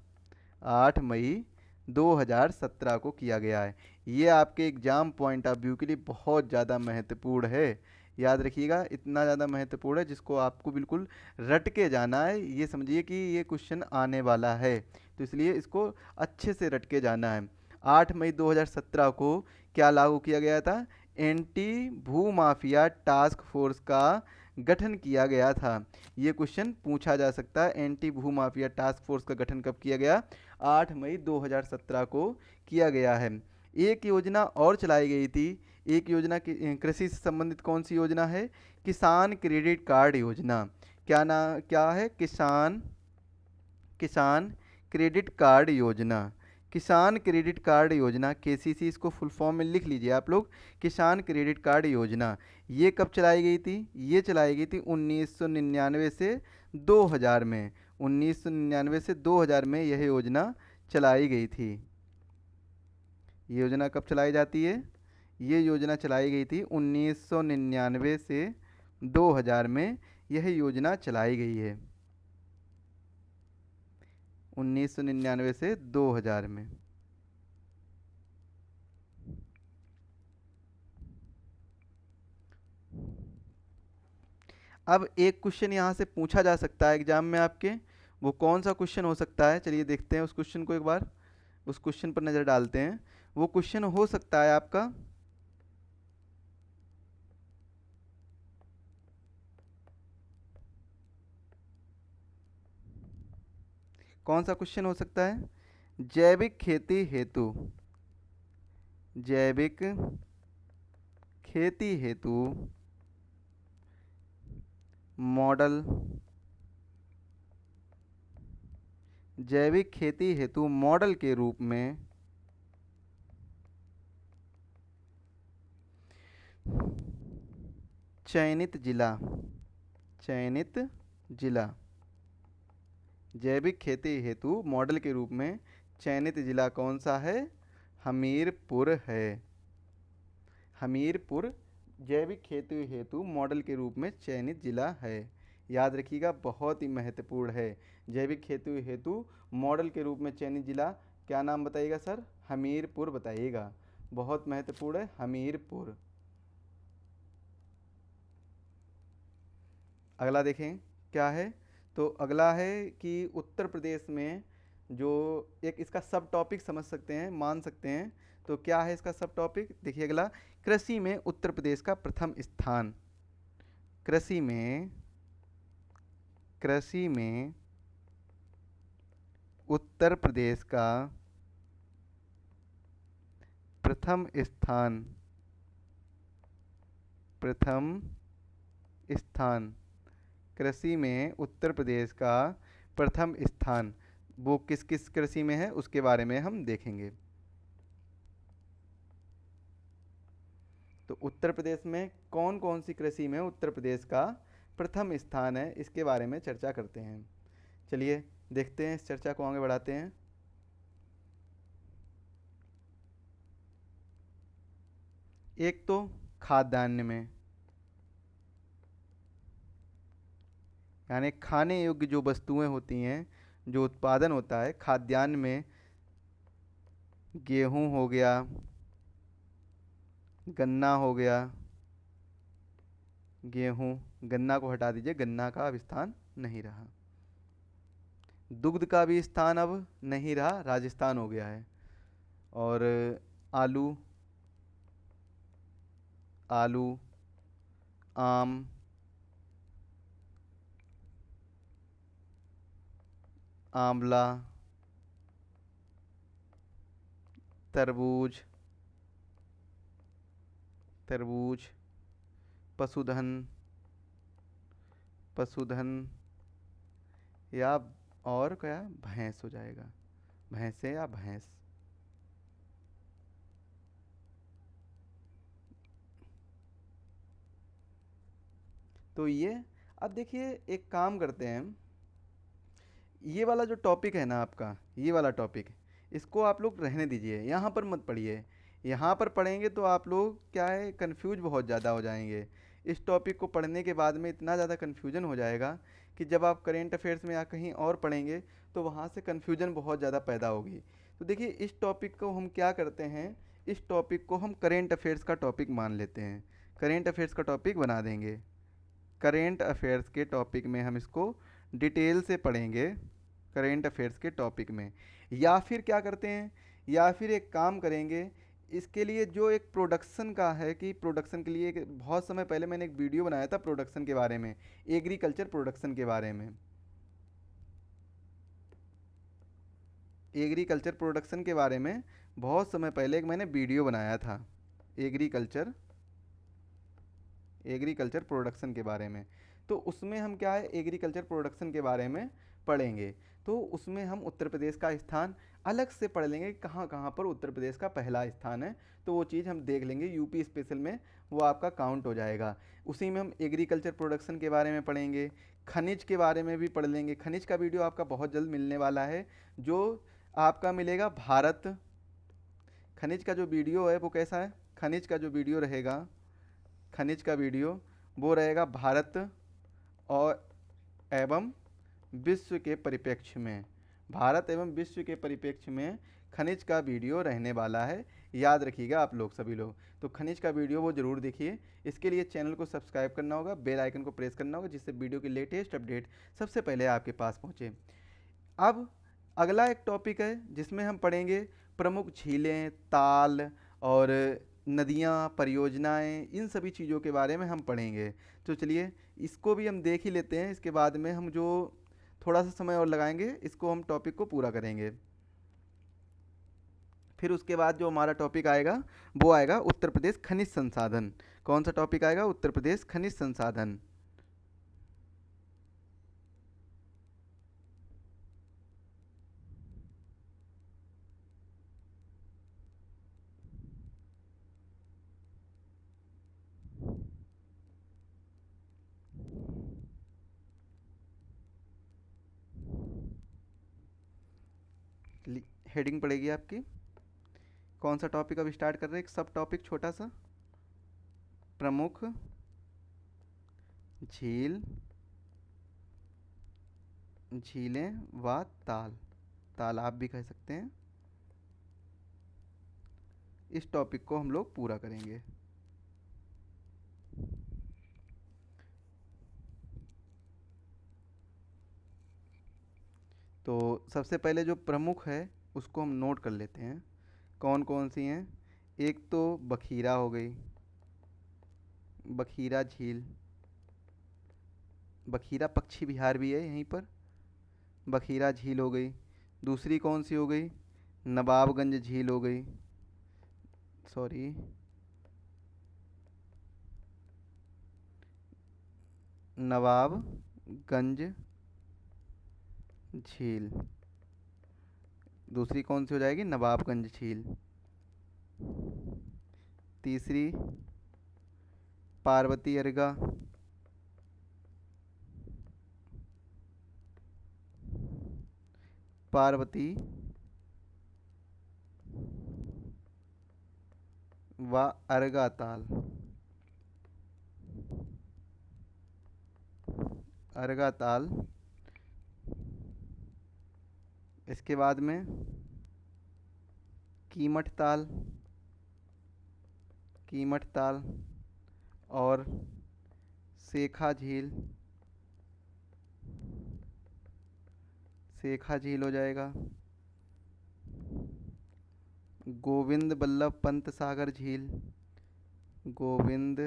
8 मई 2017 को किया गया है। ये आपके एग्ज़ाम पॉइंट ऑफ व्यू के लिए बहुत ज़्यादा महत्वपूर्ण है। याद रखिएगा, इतना ज़्यादा महत्वपूर्ण है जिसको आपको बिल्कुल रट के जाना है। ये समझिए कि ये क्वेश्चन आने वाला है, तो इसलिए इसको अच्छे से रट के जाना है। 8 मई 2017 को क्या लागू किया गया था? एंटी भूमाफिया टास्क फोर्स का गठन किया गया था। ये क्वेश्चन पूछा जा सकता है, एंटी भूमाफिया टास्क फोर्स का गठन कब किया गया? 8 मई 2017 को किया गया है। एक योजना और चलाई गई थी। एक योजना कृषि से संबंधित कौन सी योजना है? किसान क्रेडिट कार्ड योजना। क्या है? किसान क्रेडिट कार्ड योजना। किसान क्रेडिट कार्ड योजना, केसीसी इसको फुल फॉर्म में लिख लीजिए आप लोग। किसान क्रेडिट कार्ड योजना ये कब चलाई गई थी? ये चलाई गई थी 1999 से 2000 में। 1999 से 2000 में यह योजना चलाई गई थी। ये योजना कब चलाई जाती है? ये योजना चलाई गई थी 1999 से 2000 में। यह योजना चलाई गई है 1999 से 2000 में। अब एक क्वेश्चन यहाँ से पूछा जा सकता है एग्जाम में आपके, वो कौन सा क्वेश्चन हो सकता है? चलिए देखते हैं उस क्वेश्चन को एक बार, उस क्वेश्चन पर नज़र डालते हैं। वो क्वेश्चन हो सकता है आपका, कौन सा क्वेश्चन हो सकता है? जैविक खेती हेतु, जैविक खेती हेतु मॉडल, जैविक खेती हेतु मॉडल के रूप में चयनित जिला, चयनित जिला, जैविक खेती हेतु मॉडल के रूप में चयनित जिला कौन सा है? हमीरपुर है। हमीरपुर जैविक खेती हेतु मॉडल के रूप में चयनित जिला है। याद रखिएगा, बहुत ही महत्वपूर्ण है। जैविक खेती हेतु मॉडल के रूप में चयनित जिला क्या नाम बताइएगा सर? हमीरपुर बताइएगा। बहुत महत्वपूर्ण है हमीरपुर। अगला देखें क्या है। तो अगला है कि उत्तर प्रदेश में जो एक इसका सब टॉपिक समझ सकते हैं, मान सकते हैं। तो क्या है इसका सब टॉपिक? देखिए अगला, कृषि में उत्तर प्रदेश का प्रथम स्थान। कृषि में, कृषि में उत्तर प्रदेश का प्रथम स्थान, प्रथम स्थान, कृषि में उत्तर प्रदेश का प्रथम स्थान। वो किस किस कृषि में है उसके बारे में हम देखेंगे। तो उत्तर प्रदेश में कौन कौन सी कृषि में उत्तर प्रदेश का प्रथम स्थान है, इसके बारे में चर्चा करते हैं। चलिए देखते हैं, इस चर्चा को आगे बढ़ाते हैं। एक तो खाद्यान्न में, यानी खाने योग्य जो वस्तुएं होती हैं, जो उत्पादन होता है खाद्यान्न में, गेहूं हो गया, गन्ना हो गया, गेहूं, गन्ना को हटा दीजिए, गन्ना का अब स्थान नहीं रहा। दुग्ध का भी स्थान अब नहीं रहा, राजस्थान हो गया है। और आलू, आलू, आम, आंवला, तरबूज, तरबूज, पशुधन, पशुधन, या और क्या, भैंस हो जाएगा, भैंसे या भैंस। तो ये, अब देखिए एक काम करते हैं, ये वाला जो टॉपिक है ना आपका, ये वाला टॉपिक, इसको आप लोग रहने दीजिए, यहाँ पर मत पढ़िए। यहाँ पर पढ़ेंगे तो आप लोग क्या है, कंफ्यूज बहुत ज़्यादा हो जाएंगे। इस टॉपिक को पढ़ने के बाद में इतना ज़्यादा कन्फ्यूजन हो जाएगा कि जब आप करेंट अफेयर्स में या कहीं और पढ़ेंगे तो वहाँ से कन्फ्यूजन बहुत ज़्यादा पैदा होगी। तो देखिए इस टॉपिक को हम क्या करते हैं, इस टॉपिक को हम करेंट अफेयर्स का टॉपिक मान लेते हैं, करेंट अफेयर्स का टॉपिक बना देंगे। करेंट अफेयर्स के टॉपिक में हम इसको डिटेल से पढ़ेंगे, करेंट अफेयर्स के टॉपिक में। या फिर क्या करते हैं, या फिर एक काम करेंगे, इसके लिए जो एक प्रोडक्शन का है, कि प्रोडक्शन के लिए बहुत समय पहले मैंने एक वीडियो बनाया था प्रोडक्शन के बारे में, एग्रीकल्चर प्रोडक्शन के बारे में, एग्रीकल्चर प्रोडक्शन के बारे में बहुत समय पहले एक मैंने वीडियो बनाया था, एग्रीकल्चर, एग्रीकल्चर प्रोडक्शन के बारे में। तो उसमें हम क्या है, एग्रीकल्चर प्रोडक्शन के बारे में पढ़ेंगे। तो उसमें हम उत्तर प्रदेश का स्थान अलग से पढ़ लेंगे, कहाँ कहाँ पर उत्तर प्रदेश का पहला स्थान है। तो वो चीज़ हम देख लेंगे, यूपी स्पेशल में वो आपका काउंट हो जाएगा। उसी में हम एग्रीकल्चर प्रोडक्शन के बारे में पढ़ेंगे, खनिज के बारे में भी पढ़ लेंगे। खनिज का वीडियो आपका बहुत जल्द मिलने वाला है, जो आपका मिलेगा भारत। खनिज का जो वीडियो है वो कैसा है, खनिज का जो वीडियो रहेगा, खनिज का वीडियो वो रहेगा भारत और एवं विश्व के परिप्रेक्ष्य में, भारत एवं विश्व के परिप्रेक्ष्य में खनिज का वीडियो रहने वाला है। याद रखिएगा आप लोग, सभी लोग। तो खनिज का वीडियो वो ज़रूर देखिए। इसके लिए चैनल को सब्सक्राइब करना होगा, बेल आइकन को प्रेस करना होगा, जिससे वीडियो की लेटेस्ट अपडेट सबसे पहले आपके पास पहुँचे। अब अगला एक टॉपिक है जिसमें हम पढ़ेंगे प्रमुख झीलें, ताल और नदियाँ, परियोजनाएं, इन सभी चीज़ों के बारे में हम पढ़ेंगे। तो चलिए इसको भी हम देख ही लेते हैं, इसके बाद में हम जो थोड़ा सा समय और लगाएंगे इसको हम टॉपिक को पूरा करेंगे। फिर उसके बाद जो हमारा टॉपिक आएगा वो आएगा उत्तर प्रदेश खनिज संसाधन। कौन सा टॉपिक आएगा? उत्तर प्रदेश खनिज संसाधन। हेडिंग पड़ेगी आपकी। कौन सा टॉपिक अब स्टार्ट कर रहे हैं? एक सब टॉपिक छोटा सा, प्रमुख झील, झीलें व ताल, तालाब भी कह सकते हैं। इस टॉपिक को हम लोग पूरा करेंगे। तो सबसे पहले जो प्रमुख है उसको हम नोट कर लेते हैं, कौन कौन सी हैं। एक तो बखीरा हो गई, बखीरा झील, बखीरा पक्षी विहार भी है यहीं पर, बखीरा झील हो गई। दूसरी कौन सी हो गई? नवाबगंज झील हो गई, सॉरी, नवाबगंज झील। दूसरी कौन सी हो जाएगी? नवाबगंज झील। तीसरी पार्वती अर्गा, पार्वती व अर्गा ताल, अर्गा ताल। इसके बाद में कीमठ ताल, कीमठ ताल और सेखा झील, सेखा झील हो जाएगा। गोविंद बल्लभ पंत सागर झील, गोविंद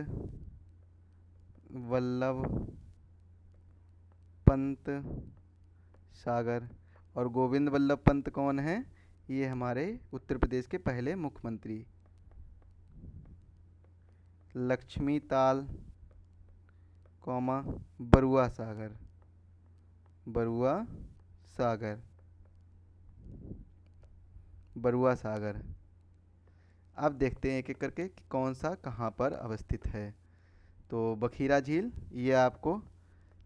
वल्लभ पंत सागर। और गोविंद वल्लभ पंत कौन है? ये हमारे उत्तर प्रदेश के पहले मुख्यमंत्री। लक्ष्मी ताल, कौमा बरुआ सागर, बरुआ सागर, बरुआ सागर। अब देखते हैं एक एक करके कि कौन सा कहाँ पर अवस्थित है। तो बखीरा झील ये आपको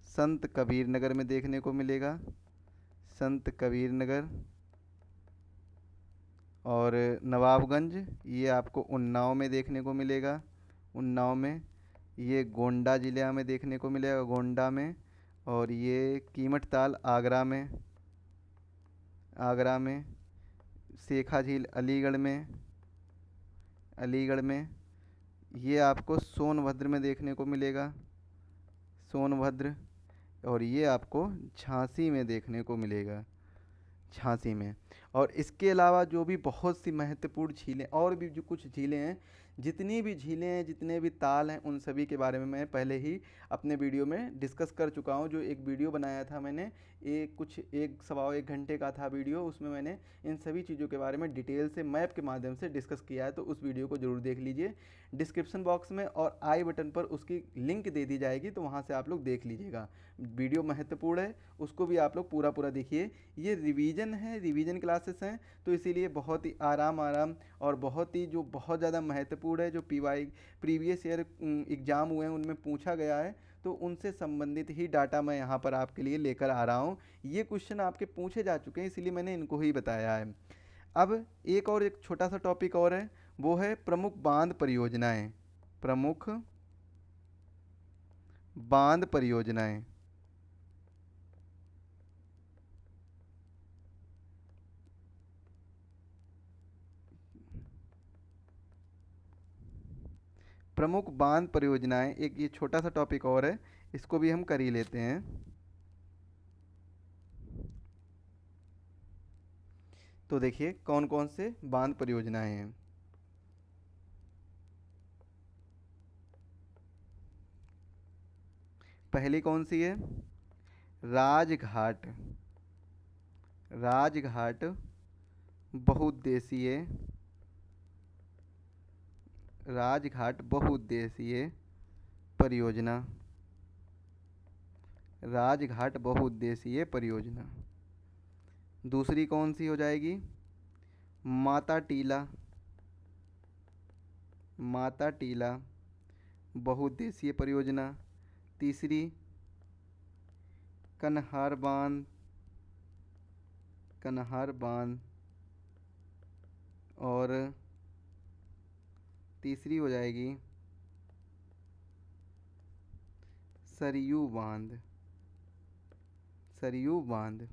संत कबीर नगर में देखने को मिलेगा, संत कबीर नगर। और नवाबगंज ये आपको उन्नाव में देखने को मिलेगा, उन्नाव में। ये गोंडा ज़िले में देखने को मिलेगा, गोंडा में। और ये कीमठ ताल आगरा में, आगरा में। सेखा झील अलीगढ़ में, अलीगढ़ में। ये आपको सोनभद्र में देखने को मिलेगा, सोनभद्र। और ये आपको झांसी में देखने को मिलेगा, झांसी में। और इसके अलावा जो भी बहुत सी महत्वपूर्ण झीलें और भी जो कुछ झीलें हैं, जितनी भी झीलें हैं, जितने भी ताल हैं, उन सभी के बारे में मैं पहले ही अपने वीडियो में डिस्कस कर चुका हूं। जो एक वीडियो बनाया था मैंने, एक सवा एक घंटे का था वीडियो, उसमें मैंने इन सभी चीज़ों के बारे में डिटेल से मैप के माध्यम से डिस्कस किया है। तो उस वीडियो को ज़रूर देख लीजिए। डिस्क्रिप्शन बॉक्स में और आई बटन पर उसकी लिंक दे दी जाएगी, तो वहाँ से आप लोग देख लीजिएगा। वीडियो महत्वपूर्ण है, उसको भी आप लोग पूरा पूरा देखिए। ये रिवीजन है, रिवीजन क्लासेस हैं, तो इसीलिए बहुत ही आराम और बहुत ही जो बहुत ज़्यादा महत्वपूर्ण है, जो प्रीवियस ईयर एग्ज़ाम हुए हैं उनमें पूछा गया है, तो उनसे संबंधित ही डाटा मैं यहाँ पर आपके लिए लेकर आ रहा हूँ। ये क्वेश्चन आपके पूछे जा चुके हैं, इसीलिए मैंने इनको ही बताया है। अब एक छोटा सा टॉपिक और है, वो है प्रमुख बांध परियोजनाएं, प्रमुख बांध परियोजनाएं। प्रमुख बांध परियोजनाएं एक ये छोटा सा टॉपिक और है, इसको भी हम कर ही लेते हैं। तो देखिए कौन कौन से बांध परियोजनाएं हैं। पहली कौन सी है? राजघाट। राजघाट बहुउद्देशीय, राजघाट बहुउद्देशीय परियोजना। राजघाट बहुउद्देशीय परियोजना। दूसरी कौन सी हो जाएगी? माता टीला। माता टीला बहुउद्देशीय परियोजना। तीसरी कन्हार बांध। कन्हार बांध। और तीसरी हो जाएगी सरयू बांध। सरयू बांध।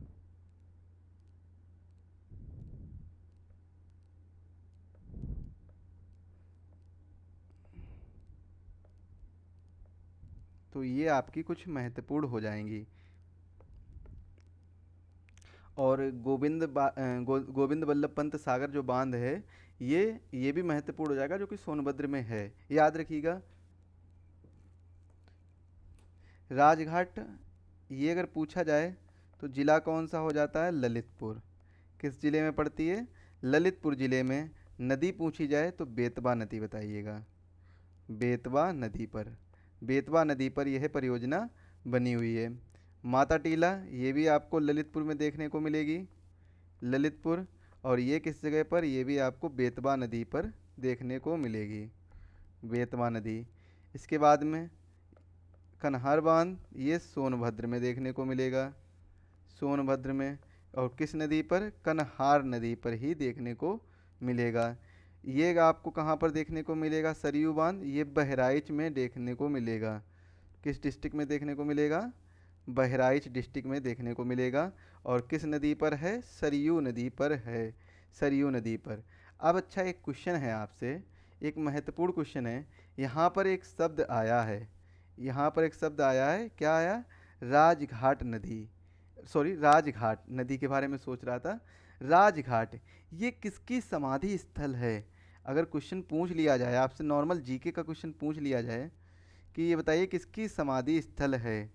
तो ये आपकी कुछ महत्वपूर्ण हो जाएंगी। और गोविंद वल्लभ पंत सागर जो बांध है ये भी महत्वपूर्ण हो जाएगा, जो कि सोनभद्र में है, याद रखिएगा। राजघाट ये अगर पूछा जाए तो जिला कौन सा हो जाता है? ललितपुर। किस जिले में पड़ती है? ललितपुर जिले में। नदी पूछी जाए तो बेतवा नदी बताइएगा। बेतवा नदी पर। बेतवा नदी पर यह परियोजना बनी हुई है। माता टीला ये भी आपको ललितपुर में देखने को मिलेगी, ललितपुर। और ये किस जगह पर? ये भी आपको बेतवा नदी पर देखने को मिलेगी, बेतवा नदी। इसके बाद में कन्हार बांध ये सोनभद्र में देखने को मिलेगा, सोनभद्र में। और किस नदी पर? कन्हार नदी पर ही देखने को मिलेगा। ये आपको कहाँ पर देखने को मिलेगा? सरयू बांध ये बहराइच में देखने को मिलेगा। किस डिस्ट्रिक्ट में देखने को मिलेगा? बहराइच डिस्ट्रिक्ट में देखने को मिलेगा। और किस नदी पर है? सरयू नदी पर है, सरयू नदी पर। अब अच्छा एक क्वेश्चन है आपसे, एक महत्वपूर्ण क्वेश्चन है। यहाँ पर एक शब्द आया है, यहाँ पर एक शब्द आया है, क्या आया? राजघाट नदी। सॉरी, राजघाट नदी के बारे में सोच रहा था। राजघाट ये किसकी समाधि स्थल है? अगर क्वेश्चन पूछ लिया जाए आपसे, नॉर्मल जीके का क्वेश्चन पूछ लिया जाए कि ये बताइए किसकी समाधि स्थल है,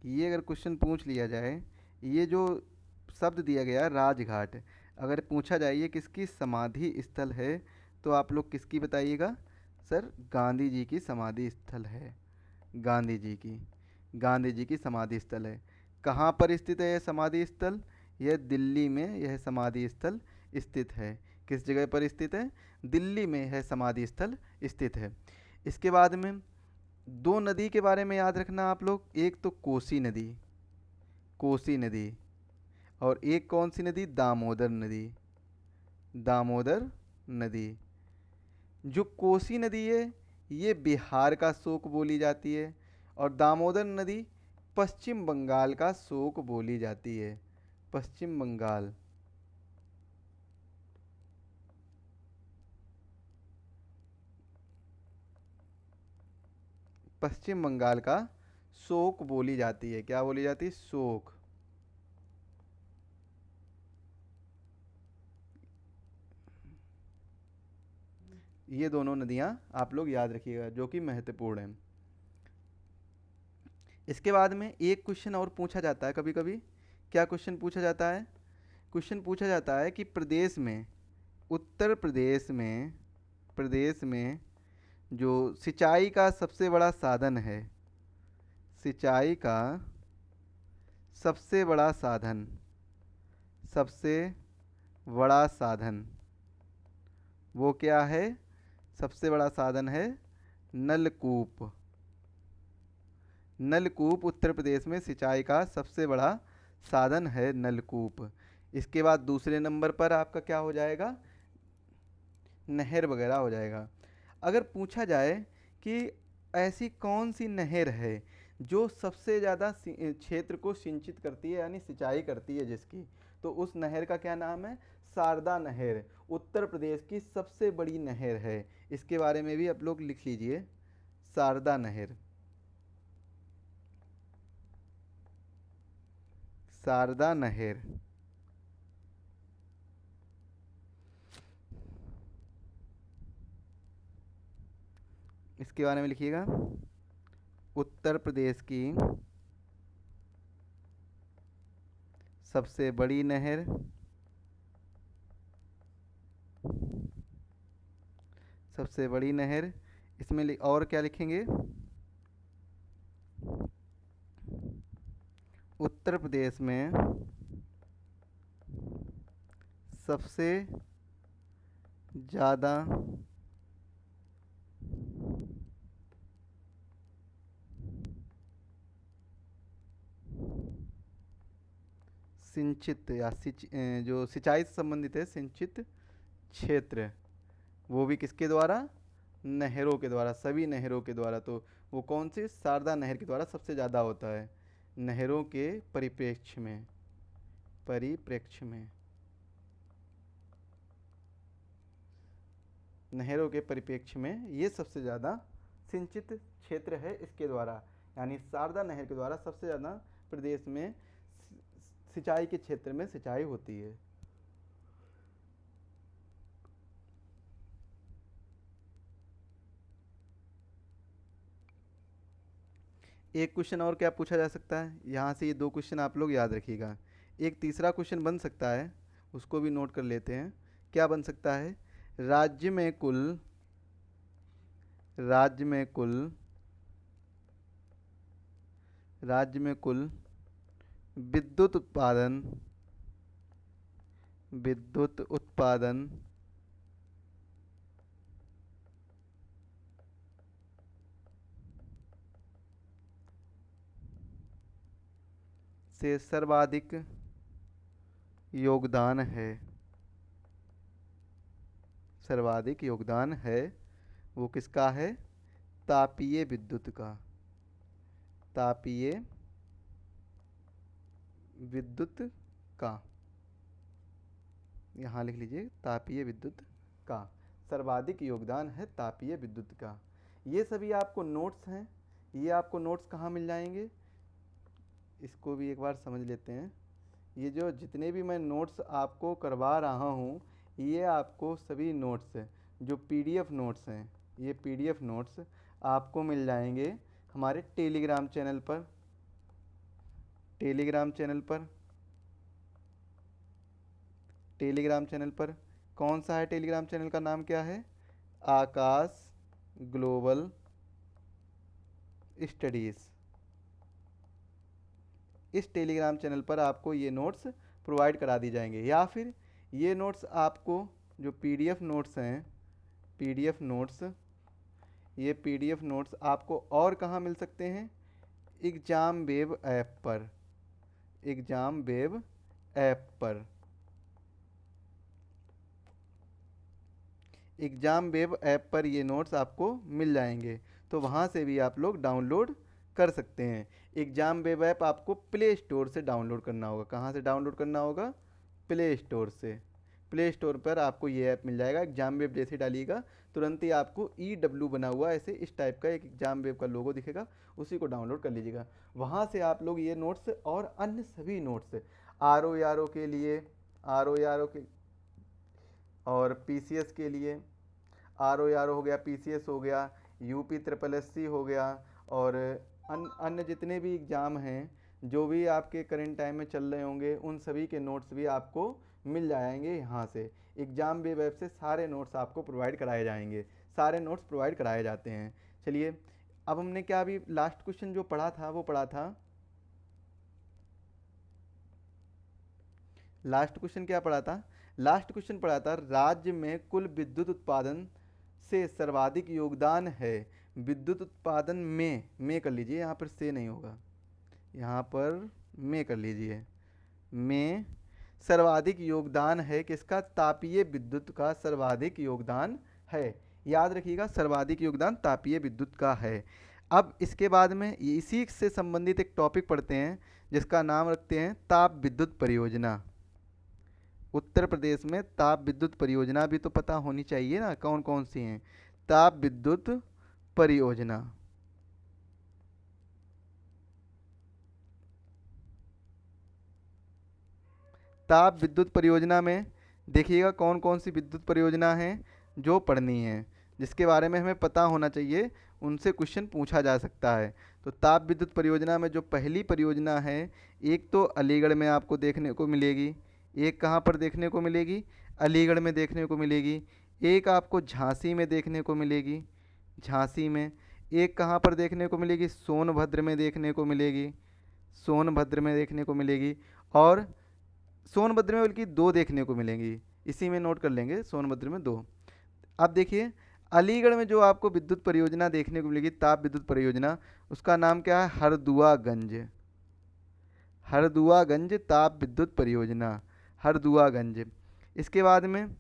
ये अगर क्वेश्चन पूछ लिया जाए, ये जो शब्द दिया गया राजघाट, अगर पूछा जाए ये किसकी समाधि स्थल है, तो आप लोग किसकी बताइएगा? सर गांधी जी की समाधि स्थल है। गांधी जी की, गांधी जी की समाधि स्थल है। कहाँ पर स्थित है यह समाधि स्थल? यह दिल्ली में यह समाधि स्थल स्थित है। किस जगह पर स्थित है? दिल्ली में यह समाधि स्थल स्थित है। इसके बाद में दो नदी के बारे में याद रखना आप लोग, एक तो कोसी नदी, कोसी नदी। और एक कौन सी नदी? दामोदर नदी, दामोदर नदी। जो कोसी नदी है ये बिहार का शोक बोली जाती है, और दामोदर नदी पश्चिम बंगाल का शोक बोली जाती है, पश्चिम बंगाल। पश्चिम बंगाल का शोक बोली जाती है। क्या बोली जाती है? शोक। ये दोनों नदियां आप लोग याद रखिएगा, जो कि महत्वपूर्ण है। इसके बाद में एक क्वेश्चन और पूछा जाता है कभी कभी। क्या क्वेश्चन पूछा जाता है? क्वेश्चन पूछा जाता है कि प्रदेश में, उत्तर प्रदेश में, प्रदेश में जो सिंचाई का सबसे बड़ा साधन है, सिंचाई का सबसे बड़ा साधन, सबसे बड़ा साधन वो क्या है? सबसे बड़ा साधन है नलकूप। नलकूप उत्तर प्रदेश में सिंचाई का सबसे बड़ा साधन है, नलकूप। इसके बाद दूसरे नंबर पर आपका क्या हो जाएगा? नहर वगैरह हो जाएगा। अगर पूछा जाए कि ऐसी कौन सी नहर है जो सबसे ज़्यादा क्षेत्र को सिंचित करती है, यानी सिंचाई करती है जिसकी, तो उस नहर का क्या नाम है? शारदा नहर उत्तर प्रदेश की सबसे बड़ी नहर है। इसके बारे में भी आप लोग लिख लीजिए, शारदा नहर। शारदा नहर। इसके बारे में लिखिएगा। उत्तर प्रदेश की सबसे बड़ी नहर, सबसे बड़ी नहर। इसमें और क्या लिखेंगे? उत्तर प्रदेश में सबसे ज़्यादा सिंचित या जो सिंचाई से संबंधित है, सिंचित क्षेत्र, वो भी किसके द्वारा? नहरों के द्वारा, सभी नहरों के द्वारा। तो वो कौन सी? शारदा नहर के द्वारा सबसे ज़्यादा होता है, नहरों के परिप्रेक्ष्य में, परिप्रेक्ष्य में, नहरों के परिप्रेक्ष्य में ये सबसे ज़्यादा सिंचित क्षेत्र है इसके द्वारा, यानी शारदा नहर के द्वारा सबसे ज़्यादा प्रदेश में सिंचाई के क्षेत्र में सिंचाई होती है। एक क्वेश्चन और क्या पूछा जा सकता है यहाँ से? ये दो क्वेश्चन आप लोग याद रखिएगा। एक तीसरा क्वेश्चन बन सकता है, उसको भी नोट कर लेते हैं। क्या बन सकता है? राज्य में कुल, राज्य में कुल, राज्य में कुल विद्युत उत्पादन, विद्युत उत्पादन से सर्वाधिक योगदान है, सर्वाधिक योगदान है, वो किसका है? तापीय विद्युत का, तापीय विद्युत का। यहाँ लिख लीजिए, तापीय विद्युत का सर्वाधिक योगदान है तापीय विद्युत का। ये सभी आपको नोट्स हैं, ये आपको नोट्स कहाँ मिल जाएंगे? इसको भी एक बार समझ लेते हैं। ये जो जितने भी मैं नोट्स आपको करवा रहा हूँ, ये आपको सभी नोट्स जो पीडीएफ नोट्स हैं, ये पीडीएफ नोट्स आपको मिल जाएंगे हमारे टेलीग्राम चैनल पर, टेलीग्राम चैनल पर, टेलीग्राम चैनल पर। कौन सा है टेलीग्राम चैनल का नाम? क्या है? आकाश ग्लोबल स्टडीज़। इस टेलीग्राम चैनल पर आपको ये नोट्स प्रोवाइड करा दी जाएंगे, या फिर ये नोट्स आपको जो पीडीएफ नोट्स हैं, पीडीएफ नोट्स, ये पीडीएफ नोट्स आपको और कहाँ मिल सकते हैं? एग्जाम वेब ऐप पर, एग्जाम वेब ऐप पर, एग्जाम वेब ऐप पर ये नोट्स आपको मिल जाएंगे। तो वहाँ से भी आप लोग डाउनलोड कर सकते हैं। एग्जाम वेब ऐप आपको प्ले स्टोर से डाउनलोड करना होगा। कहाँ से डाउनलोड करना होगा? प्ले स्टोर से। प्ले स्टोर पर आपको ये ऐप मिल जाएगा। एग्जाम वेब जैसे डालिएगा तुरंत ही आपको EW बना हुआ ऐसे इस टाइप का एक एग्जाम वेब का लोगो दिखेगा, उसी को डाउनलोड कर लीजिएगा। वहाँ से आप लोग ये नोट्स और अन्य सभी नोट्स RO के लिए, RO के और PCS के लिए, RO हो गया, PCS हो गया, UP SSC हो गया, और अन्य जितने भी एग्ज़ाम हैं जो भी आपके करेंट टाइम में चल रहे होंगे, उन सभी के नोट्स भी आपको मिल जाएंगे यहाँ से। एग्ज़ाम वेब ऐप से सारे नोट्स आपको प्रोवाइड कराए जाएंगे, सारे नोट्स प्रोवाइड कराए जाते हैं। चलिए, अब हमने क्या अभी लास्ट क्वेश्चन जो पढ़ा था वो पढ़ा था, लास्ट क्वेश्चन क्या पढ़ा था? लास्ट क्वेश्चन पढ़ा था राज्य में कुल विद्युत उत्पादन से सर्वाधिक योगदान है, विद्युत उत्पादन में कर लीजिए, यहाँ पर से नहीं होगा, यहाँ पर में कर लीजिए, में सर्वाधिक योगदान है किसका? तापीय विद्युत का सर्वाधिक योगदान है। याद रखिएगा, सर्वाधिक योगदान तापीय विद्युत का है। अब इसके बाद में इसी से संबंधित एक टॉपिक पढ़ते हैं जिसका नाम रखते हैं ताप विद्युत परियोजना। उत्तर प्रदेश में ताप विद्युत परियोजना भी तो पता होनी चाहिए ना, कौन कौन सी हैं? ताप विद्युत परियोजना, ताप विद्युत परियोजना में देखिएगा कौन कौन सी विद्युत परियोजना है जो पढ़नी है, जिसके बारे में हमें पता होना चाहिए, उनसे क्वेश्चन पूछा जा सकता है। तो ताप विद्युत परियोजना में जो पहली परियोजना है, एक तो अलीगढ़ में आपको देखने को मिलेगी, एक कहाँ पर देखने को मिलेगी, अलीगढ़ में देखने को मिलेगी। एक आपको झांसी में देखने को मिलेगी, झांसी में। एक कहाँ पर देखने को मिलेगी, सोनभद्र में देखने को मिलेगी, सोनभद्र में देखने को मिलेगी। और सोनभद्र में बल्कि दो देखने को मिलेंगी, इसी में नोट कर लेंगे, सोनभद्र में दो। अब देखिए अलीगढ़ में जो आपको विद्युत परियोजना देखने को मिलेगी, ताप विद्युत परियोजना, उसका नाम क्या है, हरदुआगंज। हरदुआगंज ताप विद्युत परियोजना, हरदुआगंज। इसके बाद में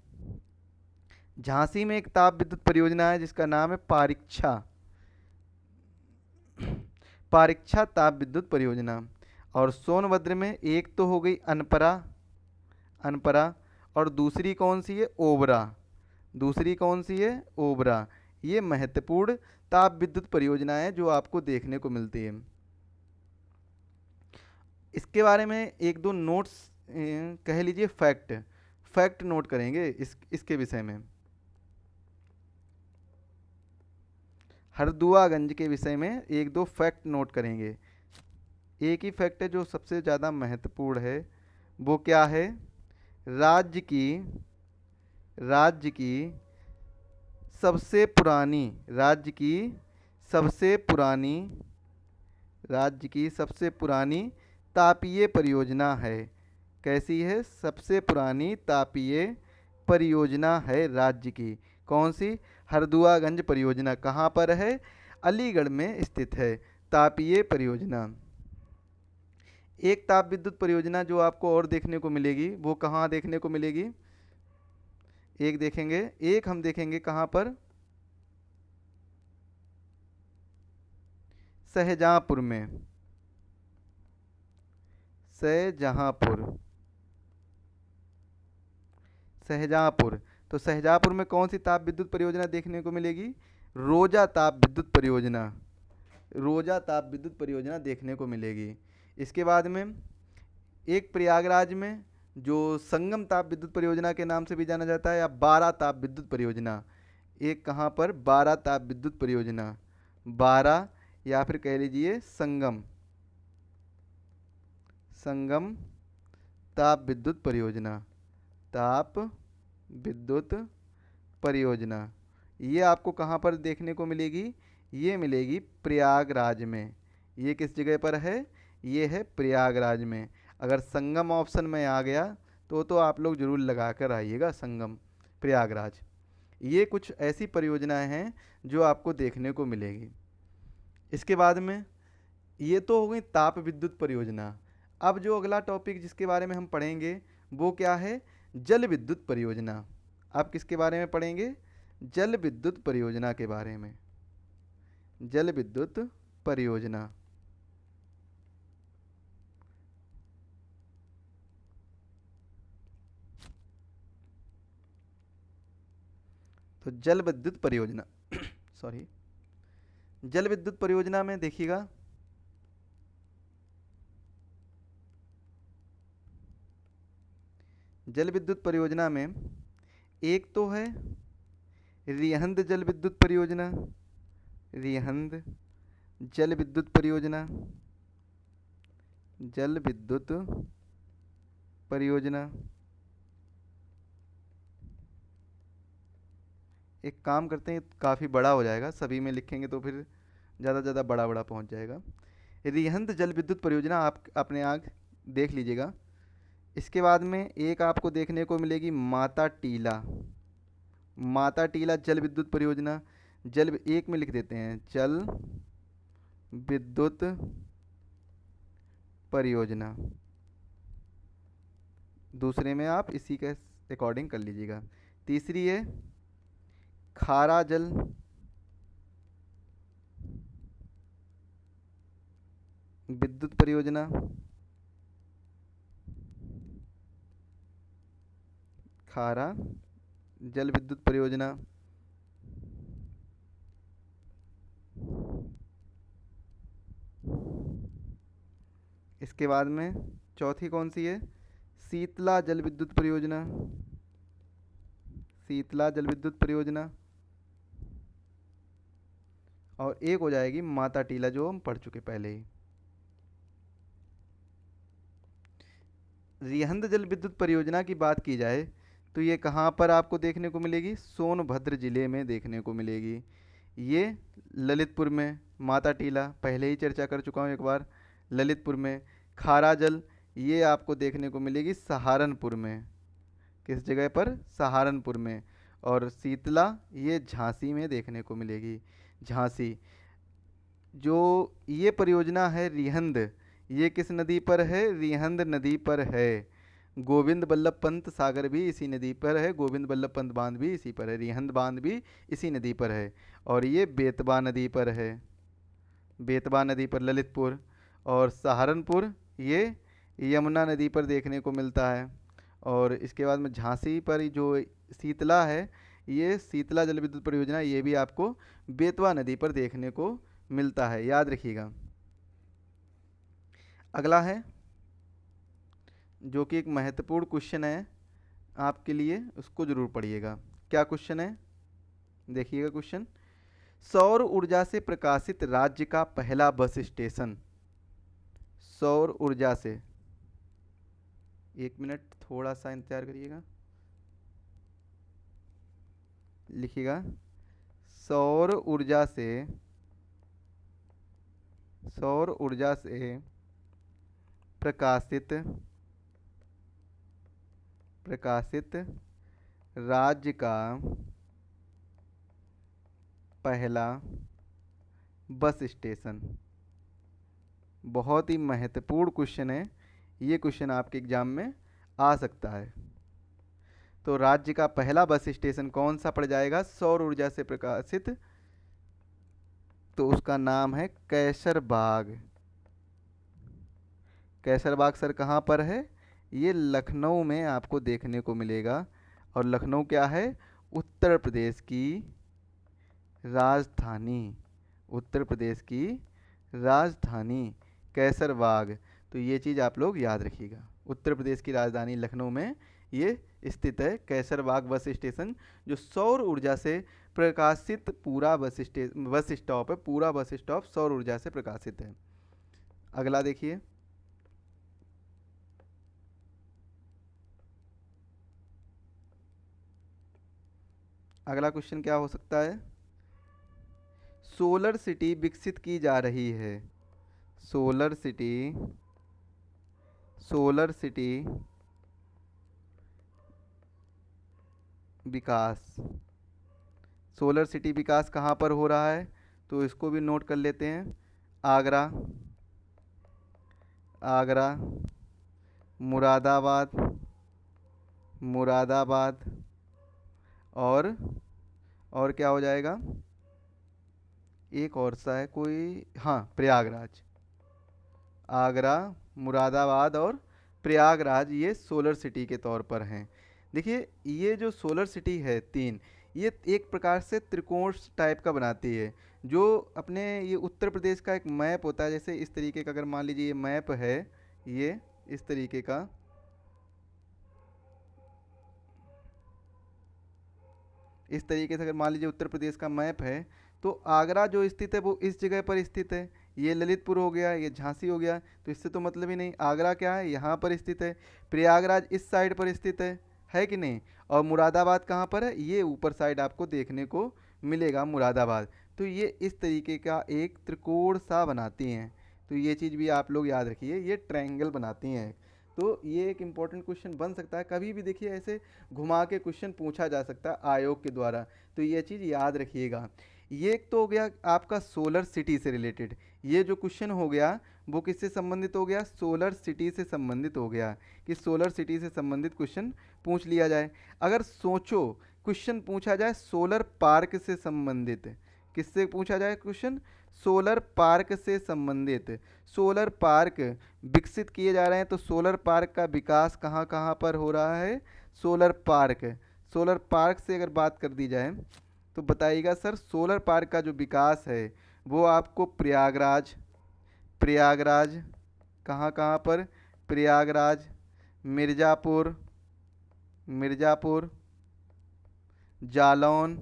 झांसी में एक ताप विद्युत परियोजना है जिसका नाम है पारीक्षा, पारीक्षा ताप विद्युत परियोजना। और सोनभद्र में एक तो हो गई अनपरा, अनपरा, और दूसरी कौन सी है, ओबरा, दूसरी कौन सी है, ओबरा। ये महत्वपूर्ण ताप विद्युत परियोजनाएं जो आपको देखने को मिलती है। इसके बारे में एक दो नोट्स कह लीजिए, फैक्ट, फैक्ट नोट करेंगे इसके विषय में। हरदुआगंज के विषय में एक दो फैक्ट नोट करेंगे। एक ही फैक्ट है जो सबसे ज़्यादा महत्वपूर्ण है, वो क्या है, राज्य की, राज्य की सबसे पुरानी, राज्य की सबसे पुरानी, राज्य की सबसे पुरानी तापीय परियोजना है। कैसी है, सबसे पुरानी तापीय परियोजना है राज्य की। कौन सी, हरदुआगंज परियोजना। कहाँ पर है, अलीगढ़ में स्थित है तापीय परियोजना। एक ताप विद्युत परियोजना जो आपको और देखने को मिलेगी, वो कहाँ देखने को मिलेगी, एक देखेंगे, एक हम देखेंगे कहाँ पर, शाहजहांपुर में, शाहजहांपुर, शाहजहांपुर। तो शाहजहांपुर में कौन सी ताप विद्युत परियोजना देखने को मिलेगी, रोजा ताप विद्युत परियोजना, रोजा ताप विद्युत परियोजना देखने को मिलेगी। इसके बाद में एक प्रयागराज में जो संगम ताप विद्युत परियोजना के नाम से भी जाना जाता है, या बारा ताप विद्युत परियोजना, एक कहाँ पर, बारा ताप विद्युत परियोजना, बारा, या फिर कह लीजिए संगम, संगम ताप विद्युत परियोजना, ताप विद्युत परियोजना। ये आपको कहाँ पर देखने को मिलेगी, ये मिलेगी प्रयागराज में। ये किस जगह पर है, ये है प्रयागराज में। अगर संगम ऑप्शन में आ गया तो आप लोग जरूर लगा कर आइएगा, संगम, प्रयागराज। ये कुछ ऐसी परियोजनाएं हैं जो आपको देखने को मिलेगी। इसके बाद में ये तो हो गई ताप विद्युत परियोजना। अब जो अगला टॉपिक जिसके बारे में हम पढ़ेंगे वो क्या है, जल विद्युत परियोजना। आप किसके बारे में पढ़ेंगे, जल विद्युत परियोजना के बारे में, जल विद्युत परियोजना। तो जल विद्युत परियोजना सॉरी, जल विद्युत परियोजना में देखिएगा, जल विद्युत परियोजना में एक तो है रिहंद जल विद्युत परियोजना, रिहंद जल विद्युत परियोजना, जल विद्युत परियोजना। एक काम करते हैं, काफ़ी बड़ा हो जाएगा, सभी में लिखेंगे तो फिर ज़्यादा ज़्यादा बड़ा बड़ा पहुंच जाएगा। रिहंद जल विद्युत परियोजना आप अपने आँख देख लीजिएगा। इसके बाद में एक आपको देखने को मिलेगी माता टीला, माता टीला जल विद्युत परियोजना। जल एक में लिख देते हैं, जल विद्युत परियोजना, दूसरे में आप इसी के अकॉर्डिंग कर लीजिएगा। तीसरी है खारा जल विद्युत परियोजना, खारा जल विद्युत परियोजना। इसके बाद में चौथी कौन सी है, शीतला जल विद्युत परियोजना, शीतला जल विद्युत परियोजना, और एक हो जाएगी माता टीला जो हम पढ़ चुके पहले ही। रिहंद जल विद्युत परियोजना की बात की जाए तो ये कहाँ पर आपको देखने को मिलेगी? सोनभद्र जिले में देखने को मिलेगी। ये ललितपुर में। माता टीला पहले ही चर्चा कर चुका हूँ एक बार, ललितपुर में। खारा जल ये आपको देखने को मिलेगी सहारनपुर में। किस जगह पर? सहारनपुर में। और शीतला ये झांसी में देखने को मिलेगी, झांसी। जो ये परियोजना है रिहंद, ये किस नदी पर है? रिहंद नदी पर है। गोविंद बल्लभ पंत सागर भी इसी नदी पर है, गोविंद बल्लभ पंत बांध भी इसी पर है, रिहंद बांध भी इसी नदी पर है। और ये बेतवा नदी पर है, बेतवा नदी पर ललितपुर। और सहारनपुर ये यमुना नदी पर देखने को मिलता है। और इसके बाद में झांसी पर जो शीतला है, ये शीतला जल विद्युत परियोजना, ये भी आपको बेतवा नदी पर देखने को मिलता है, याद रखिएगा। अगला है जो कि एक महत्वपूर्ण क्वेश्चन है आपके लिए, उसको जरूर पढ़िएगा। क्या क्वेश्चन है? देखिएगा क्वेश्चन। सौर ऊर्जा से प्रकाशित राज्य का पहला बस स्टेशन। सौर ऊर्जा से, एक मिनट थोड़ा सा इंतजार करिएगा, लिखिएगा। सौर ऊर्जा से, सौर ऊर्जा से प्रकाशित राज्य का पहला बस स्टेशन। बहुत ही महत्वपूर्ण क्वेश्चन है ये, क्वेश्चन आपके एग्जाम में आ सकता है। तो राज्य का पहला बस स्टेशन कौन सा पड़ जाएगा सौर ऊर्जा से प्रकाशित? तो उसका नाम है कैसरबाग। कैसरबाग सर कहाँ पर है? ये लखनऊ में आपको देखने को मिलेगा। और लखनऊ क्या है? उत्तर प्रदेश की राजधानी, उत्तर प्रदेश की राजधानी कैसरबाग। तो ये चीज़ आप लोग याद रखिएगा, उत्तर प्रदेश की राजधानी लखनऊ में ये स्थित है कैसरबाग बस स्टेशन, जो सौर ऊर्जा से प्रकाशित पूरा बस स्टॉप है। पूरा बस स्टॉप सौर ऊर्जा से प्रकाशित है। अगला देखिए। अगला क्वेश्चन क्या हो सकता है? सोलर सिटी विकसित की जा रही है। सोलर सिटी, सोलर सिटी विकास, सोलर सिटी विकास कहाँ पर हो रहा है? तो इसको भी नोट कर लेते हैं। आगरा, आगरा, मुरादाबाद, मुरादाबाद, और क्या हो जाएगा? एक और सा है कोई, हाँ प्रयागराज। आगरा, मुरादाबाद और प्रयागराज ये सोलर सिटी के तौर पर हैं। देखिए ये जो सोलर सिटी है तीन, ये एक प्रकार से त्रिकोण टाइप का बनाती है। जो अपने ये उत्तर प्रदेश का एक मैप होता है, जैसे इस तरीके का, अगर मान लीजिए ये मैप है, ये इस तरीके का, इस तरीके से अगर मान लीजिए उत्तर प्रदेश का मैप है, तो आगरा जो स्थित है वो इस जगह पर स्थित है। ये ललितपुर हो गया, ये झांसी हो गया, तो इससे तो मतलब ही नहीं। आगरा क्या है? यहाँ पर स्थित है। प्रयागराज इस साइड पर स्थित है कि नहीं? और मुरादाबाद कहाँ पर है? ये ऊपर साइड आपको देखने को मिलेगा मुरादाबाद। तो ये इस तरीके का एक त्रिकोण सा बनाती हैं। तो ये चीज़ भी आप लोग याद रखिए, ये ट्रायंगल बनाती हैं। तो ये एक इम्पॉर्टेंट क्वेश्चन बन सकता है कभी भी। देखिए ऐसे घुमा के क्वेश्चन पूछा जा सकता है आयोग के द्वारा, तो ये चीज़ याद रखिएगा। ये एक तो हो गया आपका सोलर सिटी से रिलेटेड। ये जो क्वेश्चन हो गया वो किससे संबंधित हो गया? सोलर सिटी से संबंधित हो गया, कि सोलर सिटी से संबंधित क्वेश्चन पूछ लिया जाए। अगर सोचो क्वेश्चन पूछा जाए सोलर पार्क से संबंधित, किससे पूछा जाए क्वेश्चन? सोलर पार्क से संबंधित। सोलर पार्क विकसित किए जा रहे हैं, तो सोलर पार्क का विकास कहाँ कहाँ पर हो रहा है? सोलर पार्क, सोलर पार्क से अगर बात कर दी जाए तो बताइएगा सर, सोलर पार्क का जो विकास है वो आपको प्रयागराज, प्रयागराज कहाँ कहाँ पर? प्रयागराज, मिर्ज़ापुर, मिर्ज़ापुर, जालौन,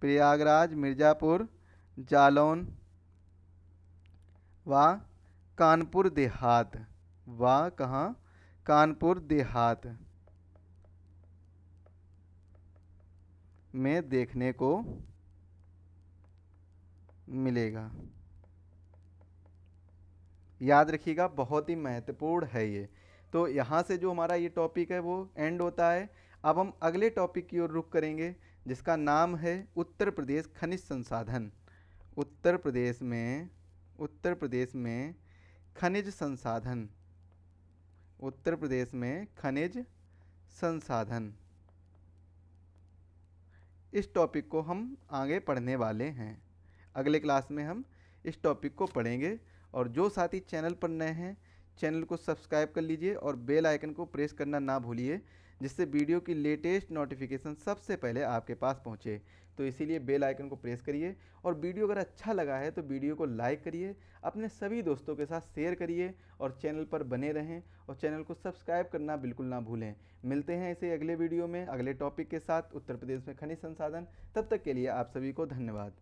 प्रयागराज, मिर्ज़ापुर, जालौन व कानपुर देहात, व कहाँ, कानपुर देहात में देखने को मिलेगा। याद रखिएगा, बहुत ही महत्वपूर्ण है ये। तो यहाँ से जो हमारा ये टॉपिक है वो एंड होता है। अब हम अगले टॉपिक की ओर रुख करेंगे, जिसका नाम है उत्तर प्रदेश खनिज संसाधन। उत्तर प्रदेश में, उत्तर प्रदेश में खनिज संसाधन, उत्तर प्रदेश में खनिज संसाधन, इस टॉपिक को हम आगे पढ़ने वाले हैं। अगले क्लास में हम इस टॉपिक को पढ़ेंगे। और जो साथी चैनल पर नए हैं, चैनल को सब्सक्राइब कर लीजिए और बेल आइकन को प्रेस करना ना भूलिए, जिससे वीडियो की लेटेस्ट नोटिफिकेशन सबसे पहले आपके पास पहुंचे। तो इसीलिए बेल आइकन को प्रेस करिए। और वीडियो अगर अच्छा लगा है तो वीडियो को लाइक करिए, अपने सभी दोस्तों के साथ शेयर करिए और चैनल पर बने रहें और चैनल को सब्सक्राइब करना बिल्कुल ना भूलें। मिलते हैं इसे अगले वीडियो में अगले टॉपिक के साथ, उत्तर प्रदेश में खनिज संसाधन। तब तक के लिए आप सभी को धन्यवाद।